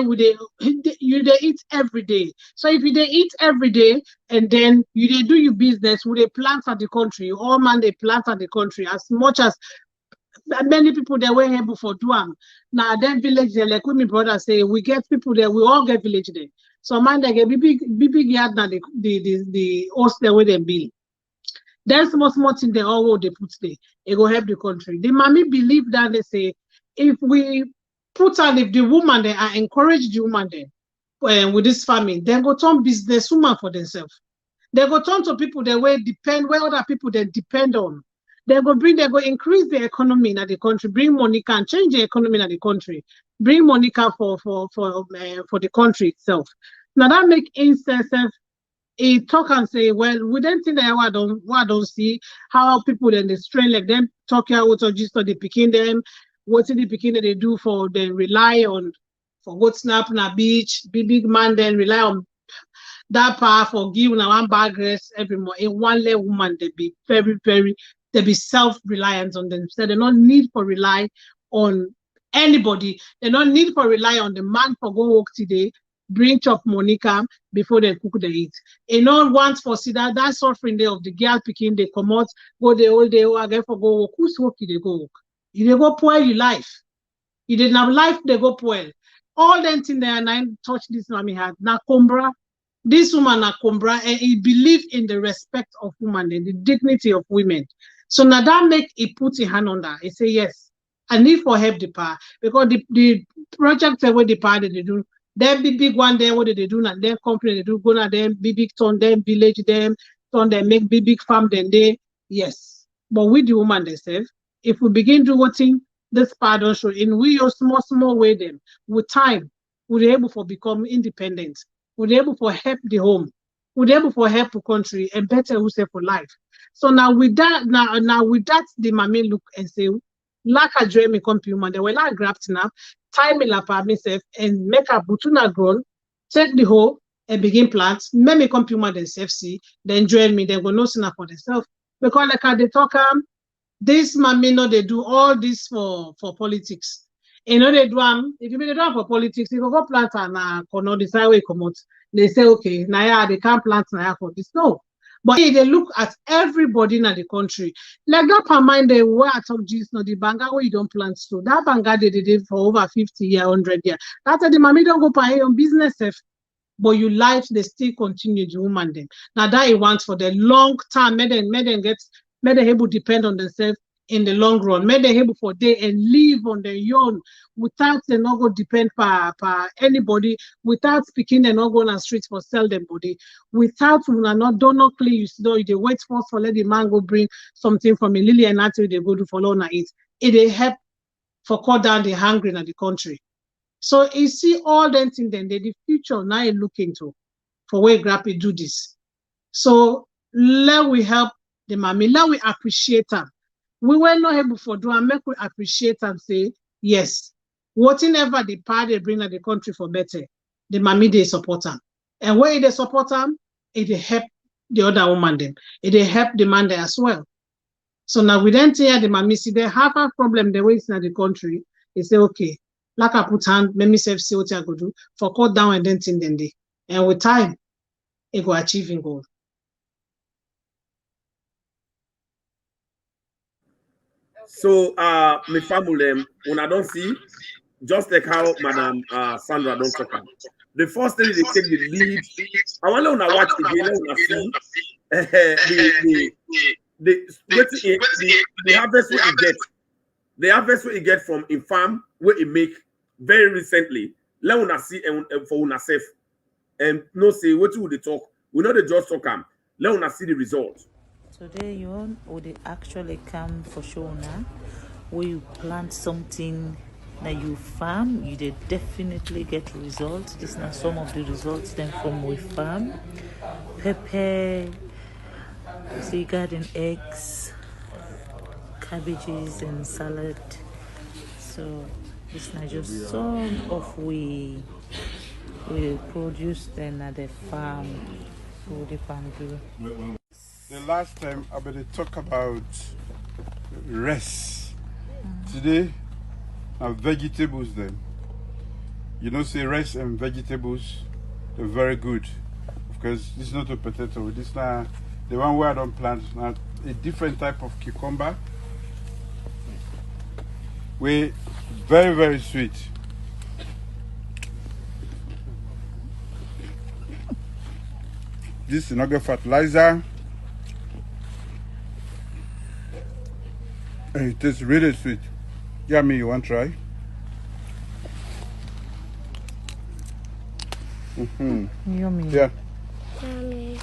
you they eat every day. So if you they eat every day and then you they do your business, we they plant at the country, all man they plant at the country as much as many people they were able for do them. Now then village there, like when my brother say, we get people there, we all get village there. So man they get big yard now the host there where they be. There's small thing they all they put there. It go help the country. The mommy believe that they say if we put on if the woman they are encourage the woman then with this farming, then go turn business woman for themselves. They go turn to people that way depend where other people they depend on. They go increase the economy in the country, bring money can change the economy in the country, bring money can for the country itself. Now that make instance he talk and say, well, we don't think that I don't see how people then they strain like them talk here what just the picking them, what's the picking that they do for they rely on for good snap na beach, big man then rely on that power for giving one bag rest every month. In one lay woman they be very they be self-reliant on themselves. They don't need for rely on anybody. They don't need for rely on the man for go work today. Bring chop money come before they cook they eat. And not once for see that suffering day of the girl picking they come out, go the whole day again for go work. Who's work they go work? You they go poor your life. You didn't have life, they go poor. All them things they are nine touch this mommy had. Na Combra, this woman na Combra, and he believe in the respect of women and the dignity of women. So now that make he put his hand on that. He say yes, I need for help the power because the project where the power they do. Then big one there, what they do now? Then company they do go now, then big turn them, village them, turn them, make big farm then they yes. But with the woman themselves, if we begin to watching this part don't show in we your small way them with time, we're able to become independent, we're able to help the home, we're able to help the country and better we say for life. So now with that, now with that the mommy look and say, like a dream me come human, they will like grab now. Time me lap myself and make a butuna grown, take the hoe and begin plants, make me come human themselves see, then join me, they go no sinner for themselves. Because like they talk this mommy know they do all this for politics. You know they do if you do for politics, you go plant and corner the side way come out. They say okay, now yeah, they can't plant now for this. No. But if they look at everybody in the country, like that per mind they were at talk Jesus, no the banga where you don't plant so that banga they did for over 50 years, 100 years. That's the mommy don't go pay on business but you life they still continue the woman then. Now that it wants for the long time, may they able depend on themselves in the long run, may they able for day and live on their own without they not go depend for anybody, without speaking they not go on the streets for sell them body, without not clean you know they wait first for let the man go bring something from a lily and until they go to follow and eat. It help for cut down the hungry in the country. So you see all them things then the future now you look into for where Grappy do this. So let we help the mommy, let we appreciate them. We were not able for do and make we appreciate and say, yes, whatever the power they bring to the country for better, the mommy they support them. And where they support them, it help the other woman them. They help the man there as well. So now we then tell the mommy, see, they have a problem, they wait in the country. They say, okay, like I put hand, let me see what I go do for cut down and then thing then they. And with time, it go achieving goal. So my family, when I don't see, just like how Madam Sandra don't talk about. The first thing they take the lead. I want to watch again, when see the harvest what you get. The harvest what you get from in farm where it make very recently. Let una see and for una safe. And no say what would they talk. We know the just talk am. Let una see the result. Today you would actually come for show now where you plant something that you farm, you did definitely get results. This are some of the results then from we farm. Pepper, see garden eggs, cabbages and salad. So this is just some of we produce then at the farm for the farm do. The last time I better talk about rice. Today, vegetables then. You know, say rice and vegetables, they're very good. Because this is not a potato. This is not the one where I don't plant. Now a different type of cucumber. We very, very sweet. This is not good fertilizer. And it tastes really sweet. Yummy, you want to try? Yummy. Yeah. Yummy.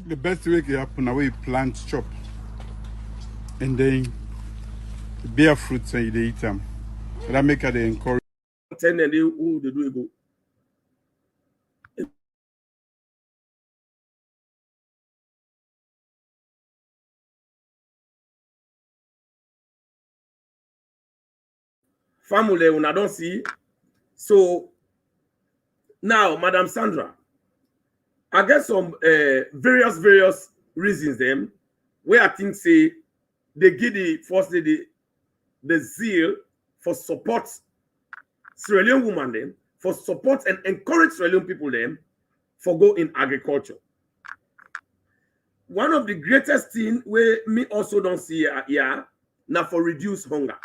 The best way can happen now you plant chop and then bear fruits and you eat them. So that make it encourage. Tell them who they do it go. Family, when I don't see. So now, Madam Sandra, I get some various reasons them where I think say they give the first the zeal for support Sierra Leone women them, for support and encourage Sierra Leone people them for go in agriculture. One of the greatest thing where me also don't see here now for reduce hunger.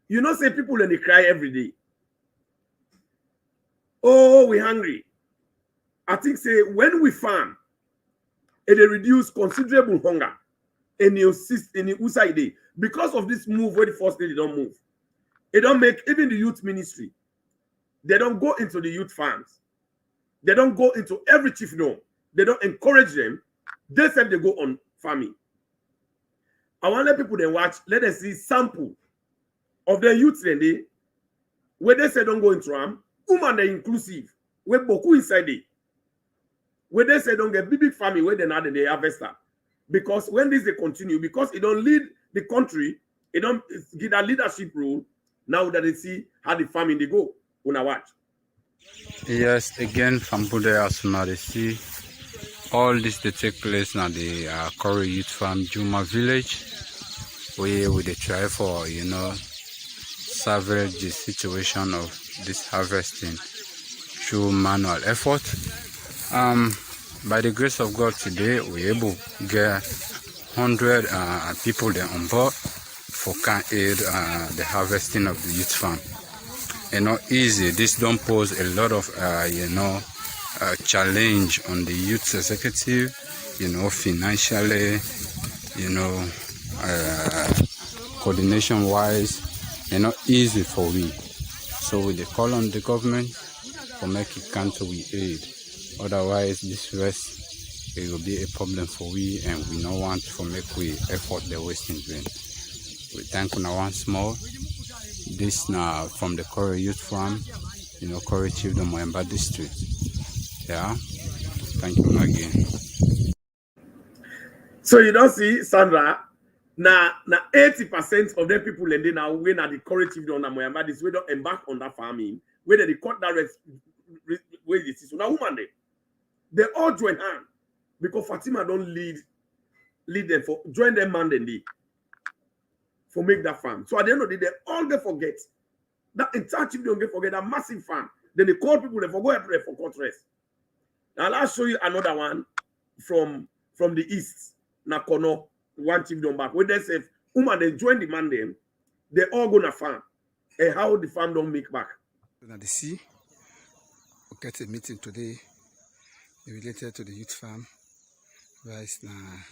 You know, say people and they cry every day. Oh, we hungry. I think say when we farm, it reduce considerable hunger in the outside day. Because of this move where the first lady don't move. It don't make even the youth ministry. They don't go into the youth farms. They don't go into every chiefdom. They don't encourage them. They said they go on farming. I want to let people then watch, let them see sample of the youth then they where they say don't go into them, woman they inclusive, where boku inside it. Where they say don't get big farming where they not they harvester. Because when this they continue, because it don't lead the country, it don't get a leadership role. Now that they see how the farming they go, una watch. Yes, again from Buddha as now they see all this they take place now the Koro Youth Farm Juma village where we they try for salvage the situation of this harvesting through manual effort. By the grace of God today we're able to get 100 people there on board for can aid the harvesting of the youth farm. Not easy. This don't pose a lot of challenge on the youth executive, financially, coordination wise, not easy for we. So we call on the government for make it come to we aid. Otherwise this rest it will be a problem for we, and we don't want to make we effort the wasting vain. We thank you once more. This now from the Kore Youth Farm, Kore Chiefdom, Moyamba District. Yeah. Thank you again. So you don't see, Sandra, now 80% of them people and now when at the Kore Chiefdom and Moyamba District, we don't embark on that farming, whether they cut that way this is. So now woman they all join hand because Fatima don't lead them for join them man then they for make that farm. So at the end of the day, they all get forget that entire chief don't get forget that massive farm. Then they call people they forgo pray for court rest. Now I'll show you another one from the east. Nakono, one chief don't back. When they say woman they join the man them, they all gonna farm. And how the farm don't make back. Now the sea, we get a meeting today related to the youth farm. Right now,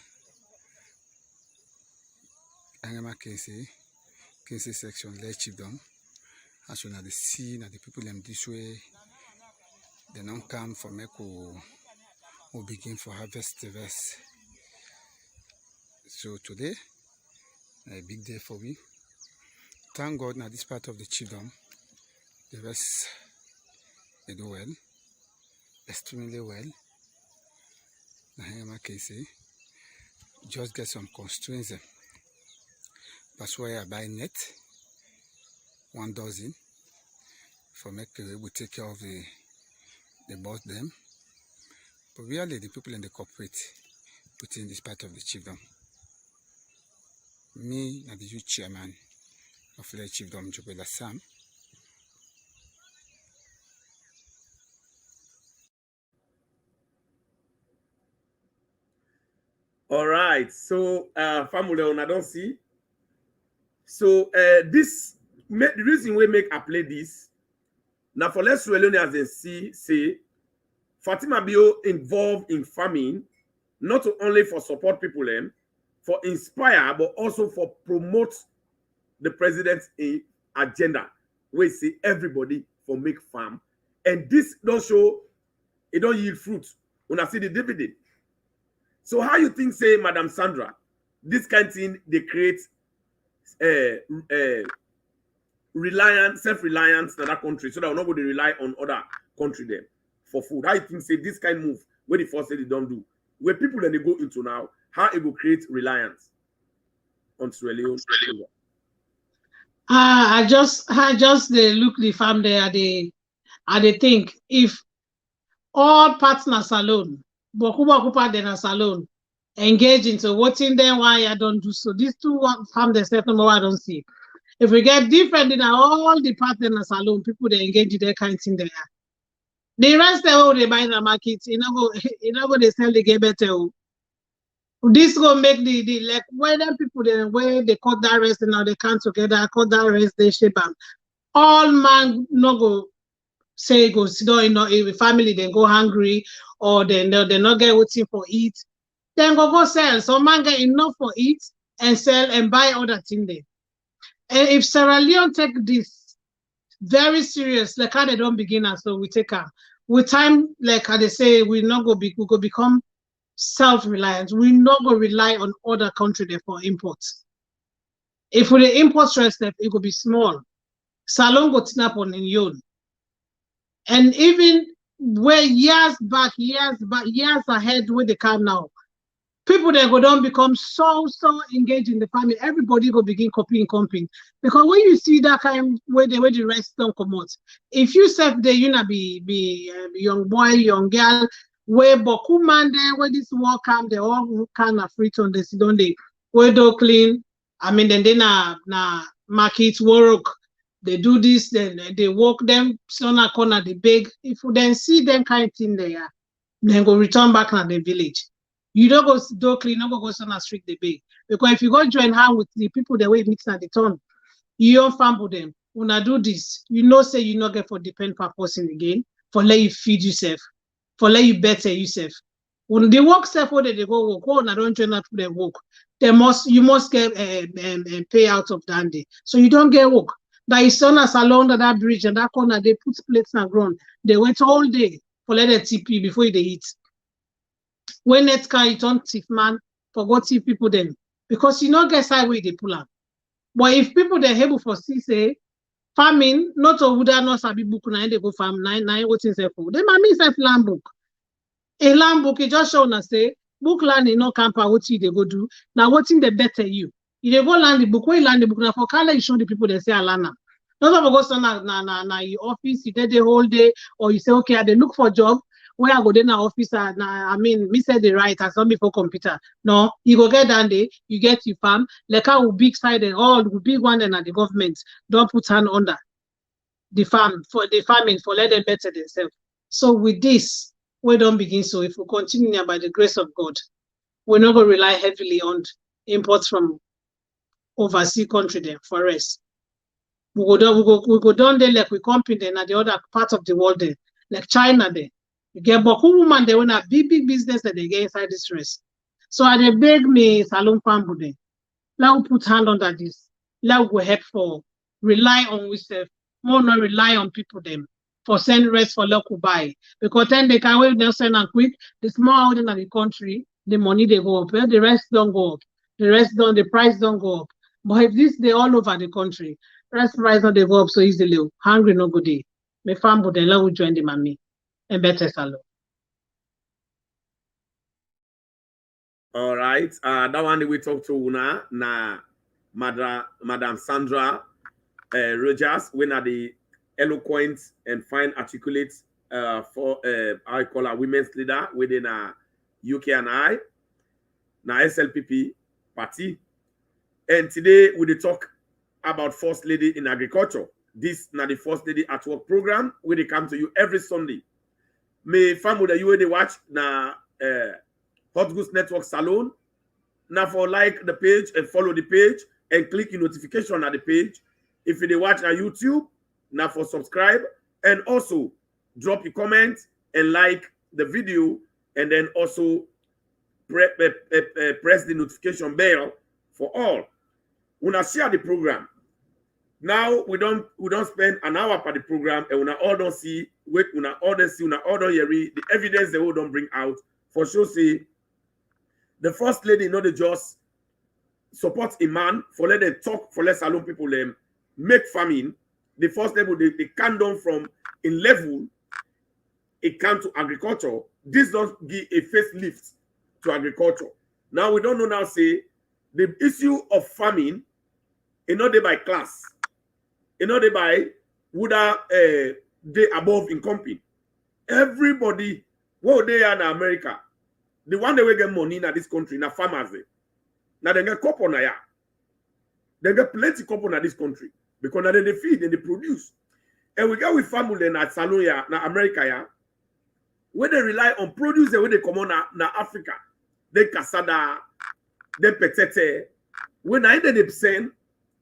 Angama Kense section, let chiefdom. As you know, the sea, now the people them this way, they don't come for make who begin for harvest the rest. So today, a big day for me. Thank God now this part of the chiefdom, the rest they do well, extremely well. Now just get some constraints. That's why I buy net, 1 dozen, for make we take care of the both them. But really the people in the corporate put in this part of the chiefdom. Me and the youth chairman of the chiefdom, Jobela Sam. All right, so family on I don't see. So the reason we make I play this now for less Relone as they see say Fatima Bio involved in farming, not only for support people for inspire, but also for promote the president's agenda. We see everybody for make farm. And this don't show it don't yield fruit when I see the dividend. So how you think, say, Madam Sandra, this kind of thing they create reliance, self-reliance in that country, so that we're not going to rely on other country there for food. How you think, say, this kind of move where the first say they don't do, where people then they go into now, how it will create reliance on Sierra Leone? I just look the farm there. They think if all partners alone, Bokuba then as alone, engage into voting, then why I don't do so. These two farm themselves, no I don't see. If we get different in all the partners alone, people they engage in their kind of thing there. The rest they buy in the market, you know, they sell the get better. This will make the like whether people then where they cut that rest and now they come together, cut that rest, they shape them. All man no go say go sit down in a family, then go hungry or they not get waiting for eat. Then go sell. Some man get enough for eat and sell and buy other things there. And if Sierra Leone take this very serious, like how they don't begin as so we take her. With time, like how they say, we go become self-reliant. We not go rely on other country there for imports. If we the import rest, it could be small. Salon go snap on in yon. And even where years ahead where they come now, people that go down become so engaged in the family. Everybody go begin copying. Because when you see that kind where the rest don't come out, if you said the be young boy, young girl, where Boku man there, where this war come, they all kind of free on this, don't they? Where do clean. I mean, then they na market work. They do this, then they walk them, so corner the big. If you then see them kind of thing there, then go return back to the village. You don't go do clean, don't go on a street the big. Because if you go join hand with the people the way it meets at the turn, you don't fumble them. When I do this, you know say you not get for depend per person again, for let you feed yourself, for let you better yourself. When they work self, where they go work, oh, I don't join up to their work. You must get pay out of that day. So you don't get work. That is on us along that bridge and that corner, they put plates on the ground. They wait all day for let the TP before they eat. When next car you turn thief man, forgot thief people then. Because you not get side way they pull up. But if people they're able for say farming, not to would not sabi book na they go farm nine what is it for? They mommy self land book. A land book, it just show na say book land in no camper what they go do. Now what in the better you. You dey go land the book, where you land the book now for color you show the people they say alana. Not of go so na your office, you did the whole day, or you say, okay, they look for job. Where I go then office, me said the right as some before computer. No, you go get down there, you get your farm, like how big side and all the big one and the government don't put hand under the farm for the farming for let them better themselves. So with this, we don't begin. So if we continue by the grace of God, we're not going to rely heavily on imports from overseas country then for us. We go down there like we compete then at the other part of the world there, like China there. You get Boku woman, they want a big business that they get inside this race. So I they beg me, Salon Pambu there. Let we put hand under this. Let we help for rely on ourselves, more not rely on people them for send rest for local buy. Because then they can wait, they'll send and quick. The small out in the country, the money they go up, the rest don't go up. The price don't go up. But if this they all over the country, rest price not they go up so easily. Hungry no good day. Me fambu then let we join the mommy. And better salon. All right. That one we talk to una na Madam Sandra Rogers, when are the eloquent and fine articulate for I call her women's leader within UK and I na SLPP party. And today we talk about First Lady in Agriculture. This na the First Lady at Work program where they come to you every Sunday. Me family that you they watch na Hot Goose Network Salon. Now for like the page and follow the page and click the notification at the page. If you they watch on YouTube, now for subscribe and also drop your comments and like the video and then also press the notification bell for all. When I share the program, now we don't spend an hour per the program and when I all don't see wait when I all don't see when I all don't hear the evidence they all don't bring out for sure say the First Lady not just support a man for let them talk for let salon people them make farming. The First Lady they come down from a level it come to agriculture. This does give a facelift to agriculture. Now we don't know now say the issue of farming is not by class. It's not by whether they above in company. Everybody, what they are in America, the one that will get money in this country, na farmers. Now they get couple na ya. They get plenty couple in this country because now they feed and they produce. And we get with family in Salon ya, na America ya, where they rely on produce the way they come on na Africa. They casada, they petete. When I they send,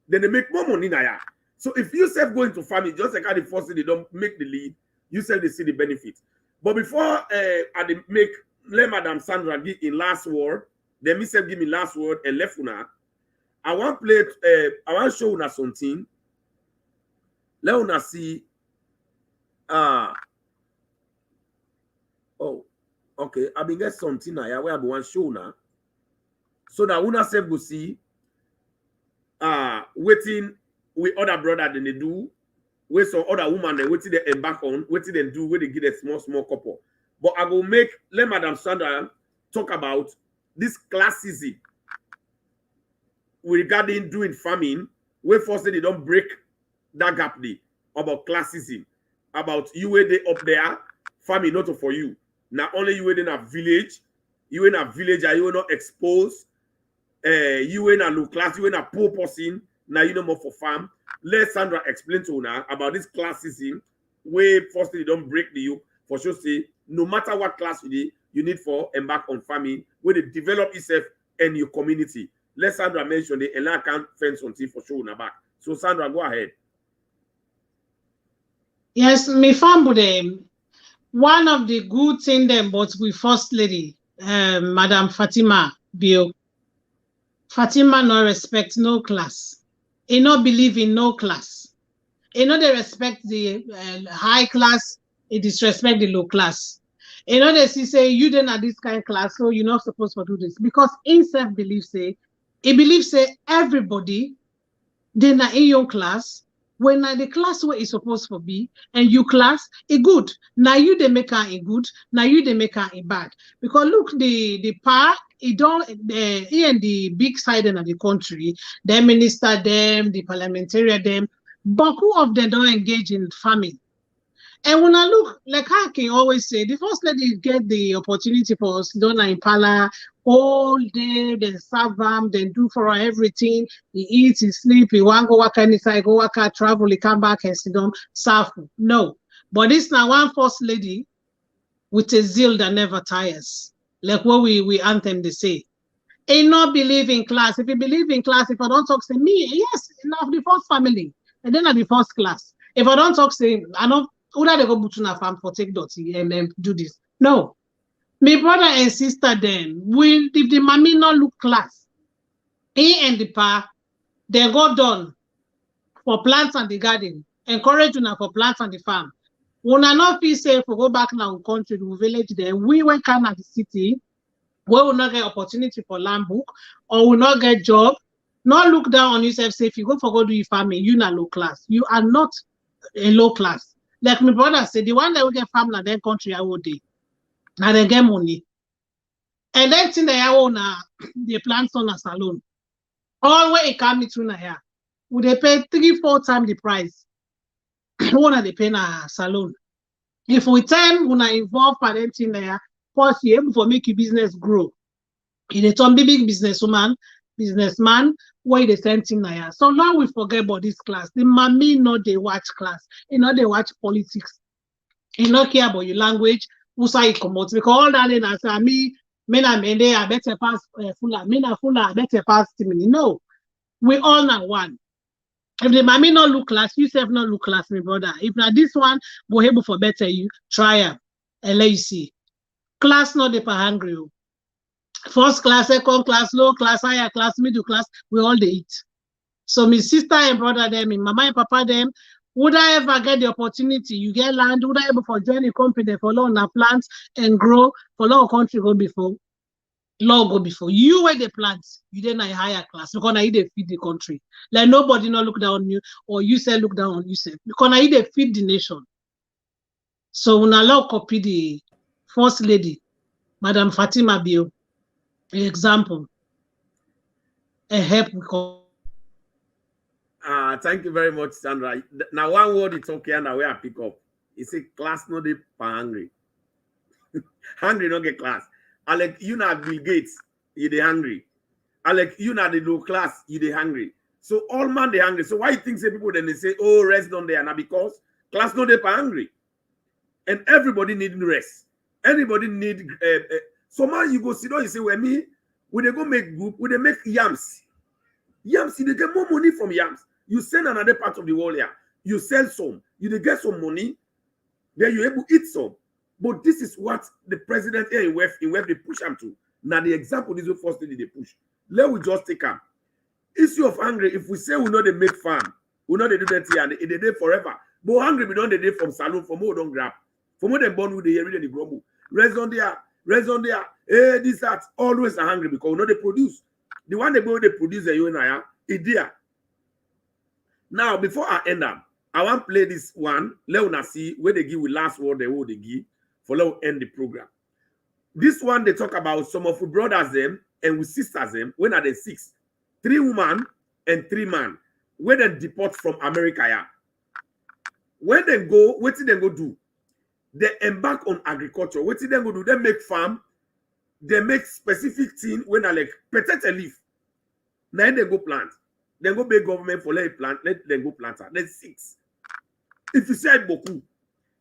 then they make more money na ya. So if you self go into farming, just like how the first thing they don't make the lead, you self they see the benefit. But before I make let Madam Sandra give in last word, then me self give me last word and left una. I want play I want show una something. Let una see oh okay, I been get something now where I want show now. So that una self go see waiting with other brother than they do, with some other woman they waiting they embark on, waiting they do where they get a small couple. But I will let Madam Sandra talk about this classism regarding doing farming, where first they don't break that gap there about classism, about you where they up there, farming not for you. Not only you in a village, you in a village, are you not exposed, you in a low class, you in a poor person. Now you know more for farm. Let Sandra explain to now about this classism where first they don't break the yoke for sure say no matter what class you need for embark on farming where they develop itself and your community. Let Sandra mention the and I can't fence on for sure now back. So Sandra, go ahead. Yes, me family them. One of the good thing them, but with First Lady, Madam Fatima Bio. Fatima no respect no class. He no believe in no class. He no they respect the high class. He disrespect the low class. He no they say you then at this kind of class, so you're not supposed to do this because in self belief say he believes say everybody then in your class when the class where it's supposed to be, and you class a good. Now you they make her a good, now you they make her a bad. Because look, the part it don't here in the big side of the country, the minister them, the parliamentarian them, but who of them don't engage in farming? And when I look, like I can always say, the first lady get the opportunity for Sidona Impala all day, then serve them, then do for her everything. He eats, he sleep, he want go work anytime, go work out, travel, he come back and sit down, serve. No. But this now one first lady with a zeal that never tires. Like what we anthem they say. Ain't not believe in class. If you believe in class, if I don't talk to me, yes, enough the first family. And then at the first class. If I don't talk to I know who they go butuna farm for take dirty and then do this. No. My brother and sister then will if the mommy not look class, he and the pa, they go done for plants and the garden. Encourage una for plants and the farm. When I not feel safe for go back now country, the village there, we went come at the city, we will not get opportunity for land book or will not get job. Not look down on yourself, say if you go for go do your farming, you not low class. You are not a low class. Like my brother said, the one that will get farm in their country, I would day. And they get money. And then thing they own the plants on a salon. All where it come to here. Would they pay 3-4 times the price? One they pay a salon. If we time when I involve parenting there, first you able to make your business grow. In a turn big businessman, where they send him there. So now we forget about this class. The mommy know they watch class, you know they watch politics. You not care about your language, who say it come out. Because all that in I say me na mende I better pass fuller, me na fuller, I better pass Timini. No, we all now one. If the mommy not look class, you self not look class, my brother. If not this one, go able for better you try am and let you see. Class not the per hungry. First class, second class, low class, higher class, middle class, we all they eat. So my sister and brother them, my mama and papa them, would I ever get the opportunity? You get land, would I ever for join a company for long plants and grow for long country go before? Law go before. You where the plants, you then a higher class because now you they feed the country. Like nobody not look down on you or you say look down on yourself because now you they feed the nation. So when I law copy the first lady, Madam Fatima Bio, example, a help we call. Thank you very much, Sandra. Now one word it's okay and where I pick up. It's a class no dey hungry. Hungry no get class. I like you not Bill Gates, you dey hungry. I like you not the low class, you dey hungry. So all man they hungry. So why you think say people then they say, oh, rest down there? Now because class no dey hungry. And everybody need rest. Anybody need so man you go sit down, you say, well, me, when they go make group, when they make yams. Yams, you they get more money from yams. You send another part of the world here. You sell some. You they get some money. Then you able to eat some. But this is what the president here in West they push them to. Now the example is the first thing they push. Let we just take them. Issue of hungry. If we say we know they make farm, we know they do that here and they do forever. But hungry we don't they do from saloon for more don't grab. For more than born with the hear and the grumble. Rest on there. Hey, this that always are hungry because we know they produce. The one they go they produce the you and I is there. Now, before I end up, I want to play this one. Let us see where they give with last word they will they give for let us end the program. This one they talk about some of the brothers them and with sisters them when are they 6, 3 women and 3 men when they deport from America. Yeah. When they go, what did they go do? They embark on agriculture. What did they go do? They make farm. They make specific thing when I like potato leaf. Now they go plant. Then go big government for let plant. Let them go plant. Then 6. If you say beaucoup,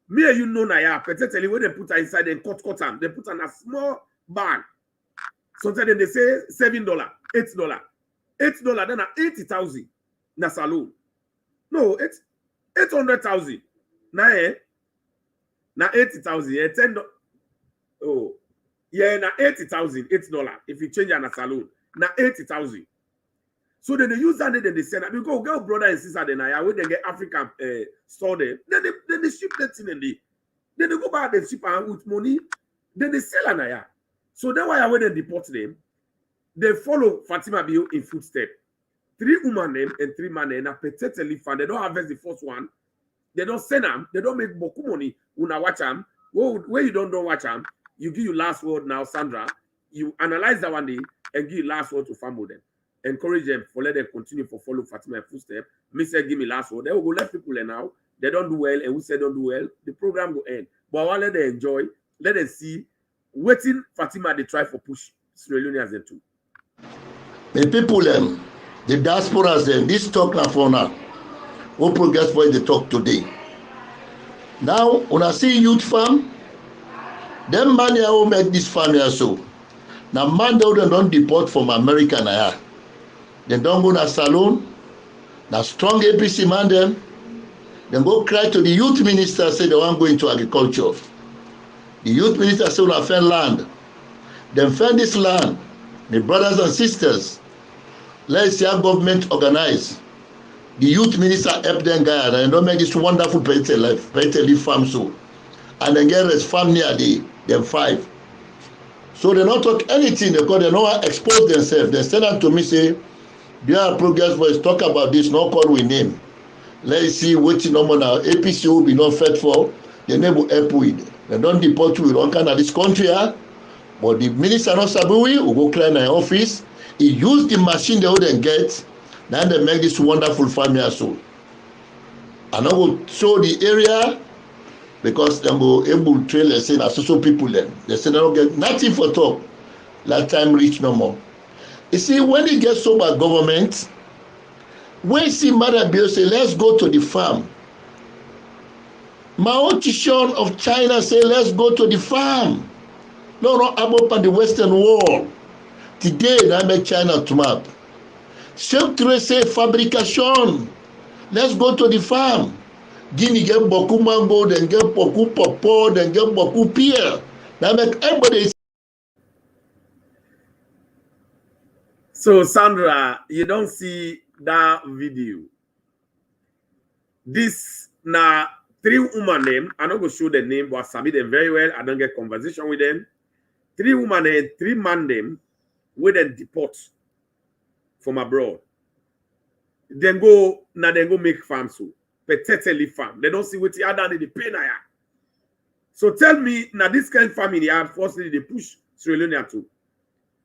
me and you know now potato leaf when they put her inside and cut them. They put on a small bag. Sometimes they say $7, $8, $8. Then 80,000 na salon. No, it's 800,000. Now 80,000. $10. Oh. Yeah, now 80,000, $8. If you change an salon, now 80,000. So then they use that, then they send that because girl, brother and sister, then when they get African store there, then they ship that thing and then they go back and ship with money, then they sell an. So that's why when they deport them, they follow Fatima Bio in footstep. 3 women name and 3 man name. Na petete leaf farm. They don't harvest the first one. They don't send them. They don't make boku money. Una watch them. Where you don't watch them, you give your last word now, Sandra. You analyze that one day and give your last word to farm with them. Encourage them for let them continue for follow Fatima footstep. Me say give me last word. They will go let people now. They don't do well, and we say don't do well. The program will end. But I want let them enjoy. Let them see. Waiting Fatima they try for push Sierra Leoneans them too. The people them, the diasporas them, this talk na for now. What progress for they talk today. Now, when I see youth farm, them man here who make this farm here so. Now man they don't deport from America now. They don't go to salon. Now strong APC man them. Then go cry to the youth minister say they want to go into agriculture. The youth minister say we find land. Then find this land. My brothers and sisters, let's see how government organize. The youth minister help them guys and don't make this wonderful petty leaf farm so. And then get rest farm near them 5. So they not talk anything because they don't expose themselves. They send them to me say, "Dear progress boys, talk about this, no call we name. Let's see what no more now. APC will be not fed for. They never help with. They don't deport you with one kind of this country. But the minister not Sabui will go clear in the office. He used the machine they wouldn't get. Then they make this wonderful farm here so. And I will show the area because they will able to trail and say social people then. They say they don't get nothing for talk. That time reach no more. You see, when it gets so by government, when you see Mother Bill say, let's go to the farm. Mao Zedong of China say, let's go to the farm. No, up on the Western Wall. Today, I make China to map. Secretary say, fabrication. Let's go to the farm. Guinea get boku mango, then get boku popo, then get boku pear. Now make everybody. So Sandra, you don't see that video. This now 3 woman name. I'm not gonna show the name, but I submit them very well. I don't get conversation with them. 3 woman and 3 man them with them deport from abroad. Then go make farm so petete farm. They don't see what the other they pay now. So tell me now this kind of family are firstly they push Sierra Leone too.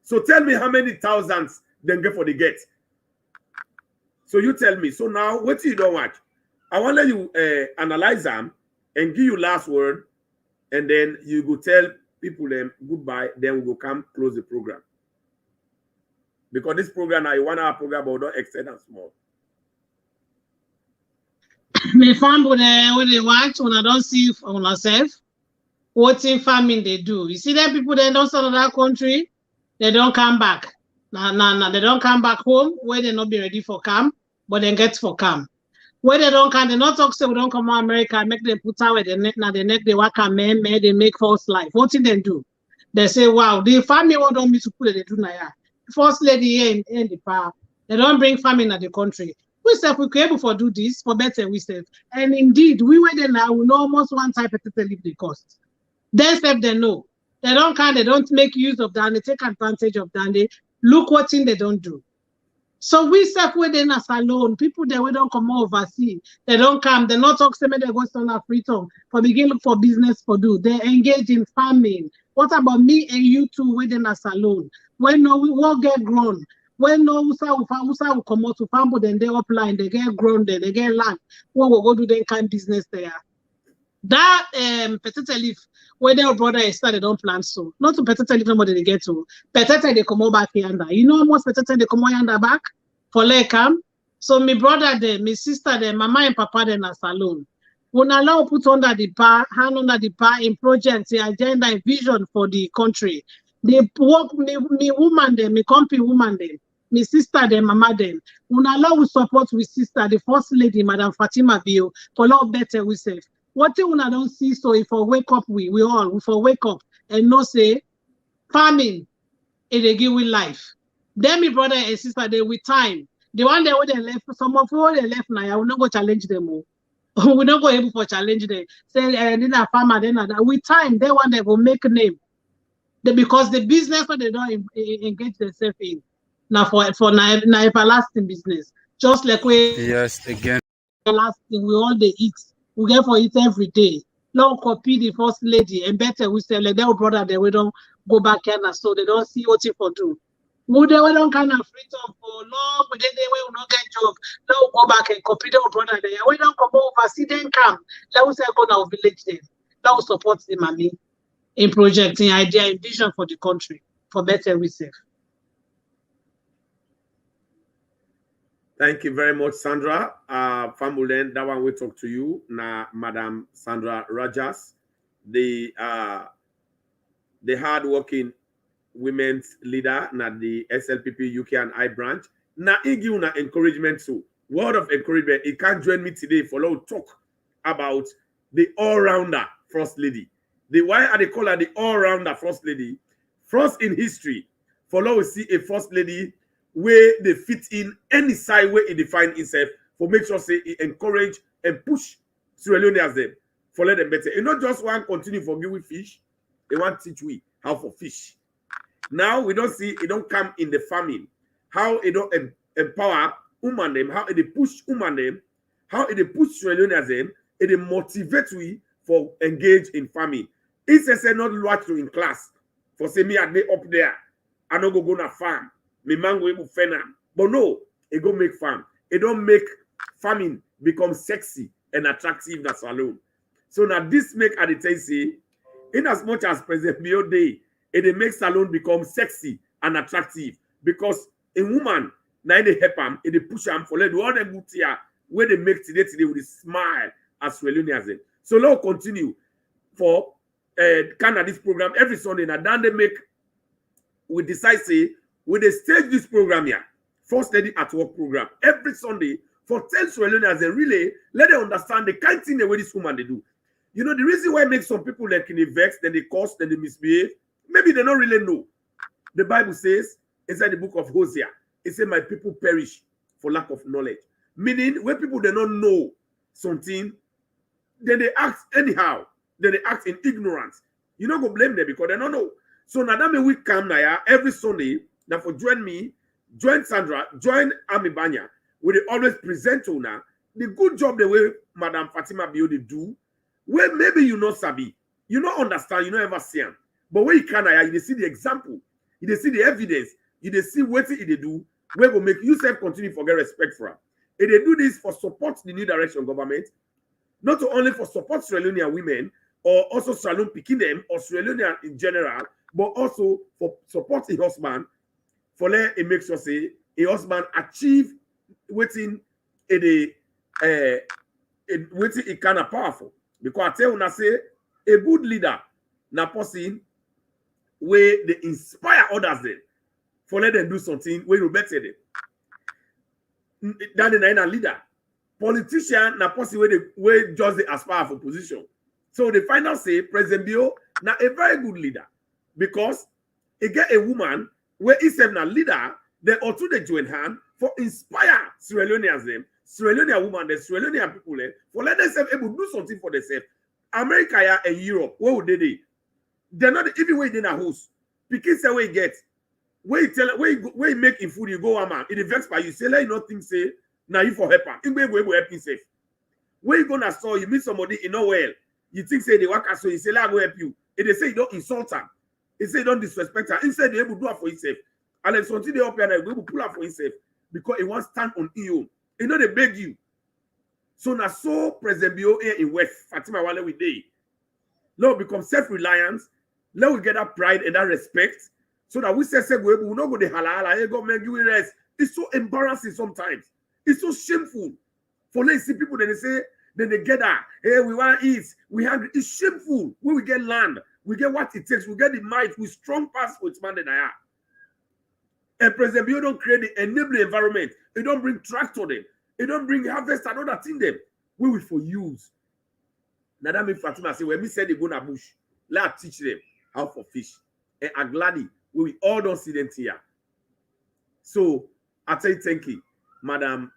So tell me how many thousands then get for the get. So you tell me. So now what you don't watch? I want to let you analyze them and give you last word, and then you go tell people them goodbye. Then we go come close the program because this program now 1 hour program, but don't extend and small. Me farm when they watch when I don't see on myself what in farming they do. You see that people they don't sell that country, they don't come back. Nah, they don't come back home where they not be ready for camp, but they get for camp. Where they don't come, they not talk say we don't come to America, make them put out with the neck, now the neck they work and they make false life. What did they do? They say, wow, the family want me to put it, they do now. First lady here in the power. They don't bring famine at the country. We said we could able to do this for better, we said. And indeed, we were there now, we know almost one type of leave the cost. Then said they know. They don't come, they don't make use of that, they take advantage of that. They look what thing they don't do. So we said we're in a salon, people there we don't come overseas. They don't come, they not talk to me, they go on a free tongue for begin look for business for do. They engage in farming. What about me and you two within a salon? When no we won't get grown. When no usa will come out to farm, but then they upline, they get grown there, they get land. What will go do their kind of business there? That petite leaf, where their brother is started don't plant so. Not to petite leaf nobody they get to. Petite they come back here and you know almost petite they come here back for like come. So my brother there, my sister there, mama and papa there in a salon. When allow put under the bar, hand under the bar in projects, the agenda and vision for the country. They work me woman there, me company woman there, me sister there, mama there. When allow support with sister, the first lady, Madam Fatima Bio, for love better we say. What thing when I don't see so if I wake up, we for wake up and no say farming they give with life. Then my brother and sister they with time. The one they would left, some of who they left now, I will not go challenge them all. We not go able for challenge them. Say then a farmer, then with time, they want they will make a name. Because the business that they don't engage themselves in. Now for na everlasting business. Just like we Yes, again. everlasting, we all the eat. We get for it every day. Now copy the first lady and better we say like their brother they we don't go back here now, so they don't see what if for do. We don't kind of free talk for long, but then we will not get job. Now go back and copy their brother there. We don't come over, see them come. Let us say go now village them. Now support the mommy in projecting idea and vision for the country for better we say. Thank you very much, Sandra. Famulen, that one we talk to you now, Madam Sandra Rajas, the hard-working women's leader na the SLPP UK and I branch. Na igi na encouragement too. Word of encouragement. He can't join me today for to talk about the all-rounder first lady. Why are they call her the all-rounder first lady? First in history, for we see a first lady where they fit in any side where it define itself for make sure say it encourage and push Sierra Leoneans them for let them better. And not just one continue for give we fish, they want teach we how for fish. Now we don't see it don't come in the farming, how it don't empower woman them, how it push woman them, how it push Sierra Leoneans them, it motivate we for engage in farming. It's a not watch to in class for say me I day up there, I no go na farm. Me mango fena. But no, it go make farm. It don't make farming become sexy and attractive as alone. So now this make say, in as much as President Bio Day, it makes salon become sexy and attractive because a woman now they help them, it push them for let all the good here where they make today with a smile as well as them. So now continue for Canada this program every Sunday. Now then they make we decide say we they stage this program here, First Lady at Work program every Sunday for 10 Sierra as a relay, let them understand the kind of thing the way this woman they do. You know, the reason why it makes some people like in the vex, then they curse, then they misbehave, maybe they don't really know. The Bible says, inside the book of Hosea, it says, my people perish for lack of knowledge. Meaning, when people they don't know something, then they act anyhow, then they act in ignorance. You don't go blame them because they don't know. So now that means we come now every Sunday. Now for join me, join Sandra, join Ami Banya. We they always present to now the good job the way Madam Fatima Bio they do. Where maybe you not sabi, you don't understand, you don't ever see them. But when you can, you see the example, you see the evidence, you see what they do, where will make you self continue for get respect for them. And they do this for support the new direction government, not only for support Sierra Leonean women, or also Sierra Leone picking them, or Sierra Leonean in general, but also for support a husband, for let it make sure say a husband achieve waiting waiting it kind of powerful. Because I tell you, I say a good leader, na person where they inspire others then for let them do something where you better them. That is a leader. Politician, na person where just they aspire for position. So the final say President Bio na a very good leader because he get a woman where he said na leader, they ought to join hand for inspire Sierra Leoneans them. Sierra Leonean women, the Sierra Leonean people, for let themselves able to do something for themselves. America and Europe, what would they do? They're not even where they in a house. Because say where you get, where you tell, where you make in food, you go man. It vex by you. Say let you not think say now you for help him. In where you help himself. Where you gonna store, you meet somebody you know well. You think say they work as so you say let go help you. If they say you don't insult her, they say you don't disrespect her. Instead they able to do it for himself. And then something they up here and they will pull up for himself because he wants stand on you. You know they beg you. So now so President Bio here in West Fatima Wale we day. Let we become self-reliance. Let we get that pride and that respect. So that we say we not go the halala, go make you rest. It's so embarrassing sometimes. It's so shameful. For let's see people then they say, then they get that. Hey, we want to eat. We have it's shameful. When we get land, we get what it takes, we get the might, we strong pass for its man than I are. And President Bio don't create the enabling environment. It don't bring tractor them. It don't bring harvest and other thing them. We will for use. Now that means Fatima say, when me say they go na bush, let us teach them how for fish. And I'm glad we all don't see them here. So I tell you thank you, Madam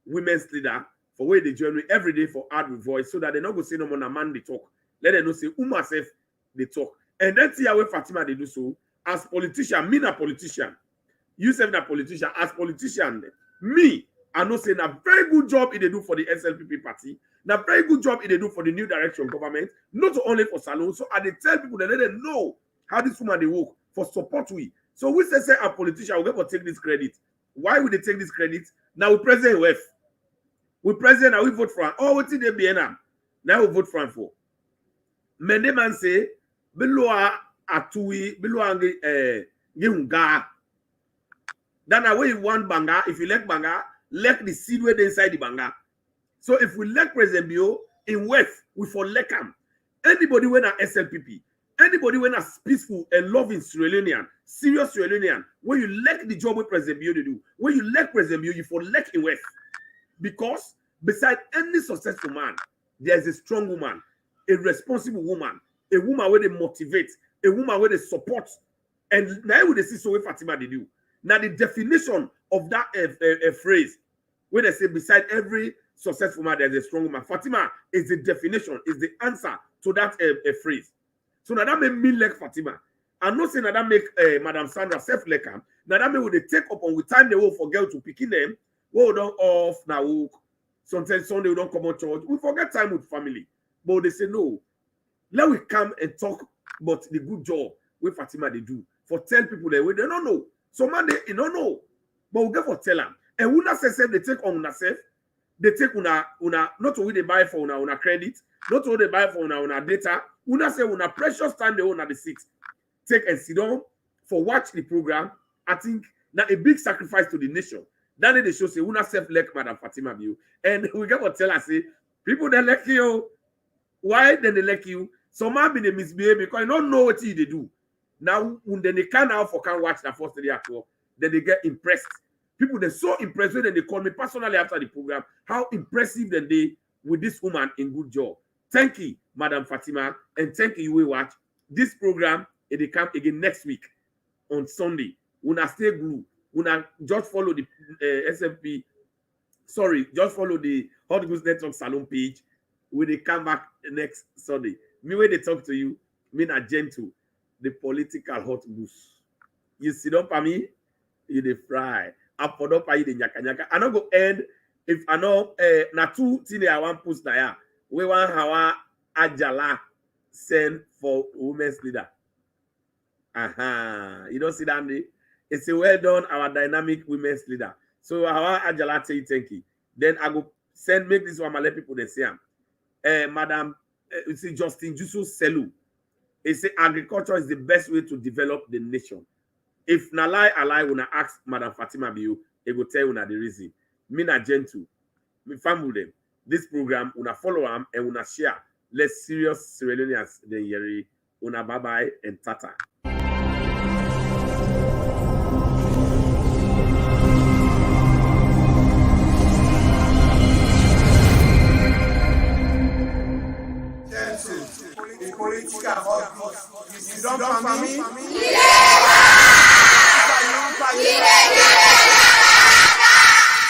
women's leader, for where they join me every day for Add with Voice, so that they not go say no more na man they talk. Let them know say myself they talk. And then see how Fatima they do so. As politician, me a politician. You say a politician, as politician, me, I know saying a very good job they do for the SLPP party, a very good job they do for the new direction government, not only for Salon. So I they tell people that let them know how this woman they work for support we. So we say a politician will never take this credit. Why would they take this credit? Now we present WF. We present and we vote for him. Oh, what did they be now? Now we vote for him for. Mende man say, below atui, below nge then away you want banga. If you like banga, like the seed where they inside the banga. So if we like President Bio in West, we for like him. Anybody when a SLPP, anybody when a peaceful and loving Sierra Leonean, serious Sierra Leonean, when you like the job with President Bio to do, when you like President Bio, you for like in West. Because beside any successful man, there is a strong woman, a responsible woman, a woman where they motivate, a woman where they support. And now we see so what Fatima they do. Now the definition of that phrase, where they say beside every successful man, there's a strong woman. Fatima is the definition, is the answer to that phrase. So now that make me like Fatima. I'm not saying that make Madam Sandra self like him. Now that make when they take up on with time they will for girl to picking them. We don't off now. Sometimes Sunday we don't come on church. We forget time with family. But they say no. Let we come and talk about the good job with Fatima they do. For tell people that we they don't know. So man they don't know. But we get for tell them. And una say they take on una self. They take una not only they buy for una credit, not only they buy for una data. Una say una precious time they own at the 6. Take and sit down for watch the program. I think now a big sacrifice to the nation. Then they show say una self like Madam Fatima Bio. And we get what tell us say people that like you. Why then they like you? Some have been misbehave because you don't know what they do. Now when they can now for can watch the first day at work, then they get impressed. People they're so impressed when they call me personally after the program. How impressive then they with this woman in good job. Thank you, Madam Fatima, and thank you. We watch this program. They come again next week on Sunday. Una stay glued. Una just follow the SMP. Sorry, just follow the Hot Goose Network Salon page. When they come back next Sunday, me when they talk to you, me na gentle, the political hot goose. You sit up at me, you dey fry. I put up at you the nyaka nyaka. I not go end if I know na 2 things I want post na ya. We want how Ajala send for women's leader. You don't see that, Andy? It's a well done, our dynamic women's leader. So how Ajala say thank you. Then I go send make this one, I let people they say Madam you see Justin Jusu Selu. He say agriculture is the best way to develop the nation. If na lie, when I ask Madam Fatima Biu, he go tell you na the reason. Me na gentle. Me family them. This program, una follow them and una share. Less serious Sierra Leoneans than Yeri. Una bye bye and tata.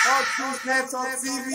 Hot Goose Network TV.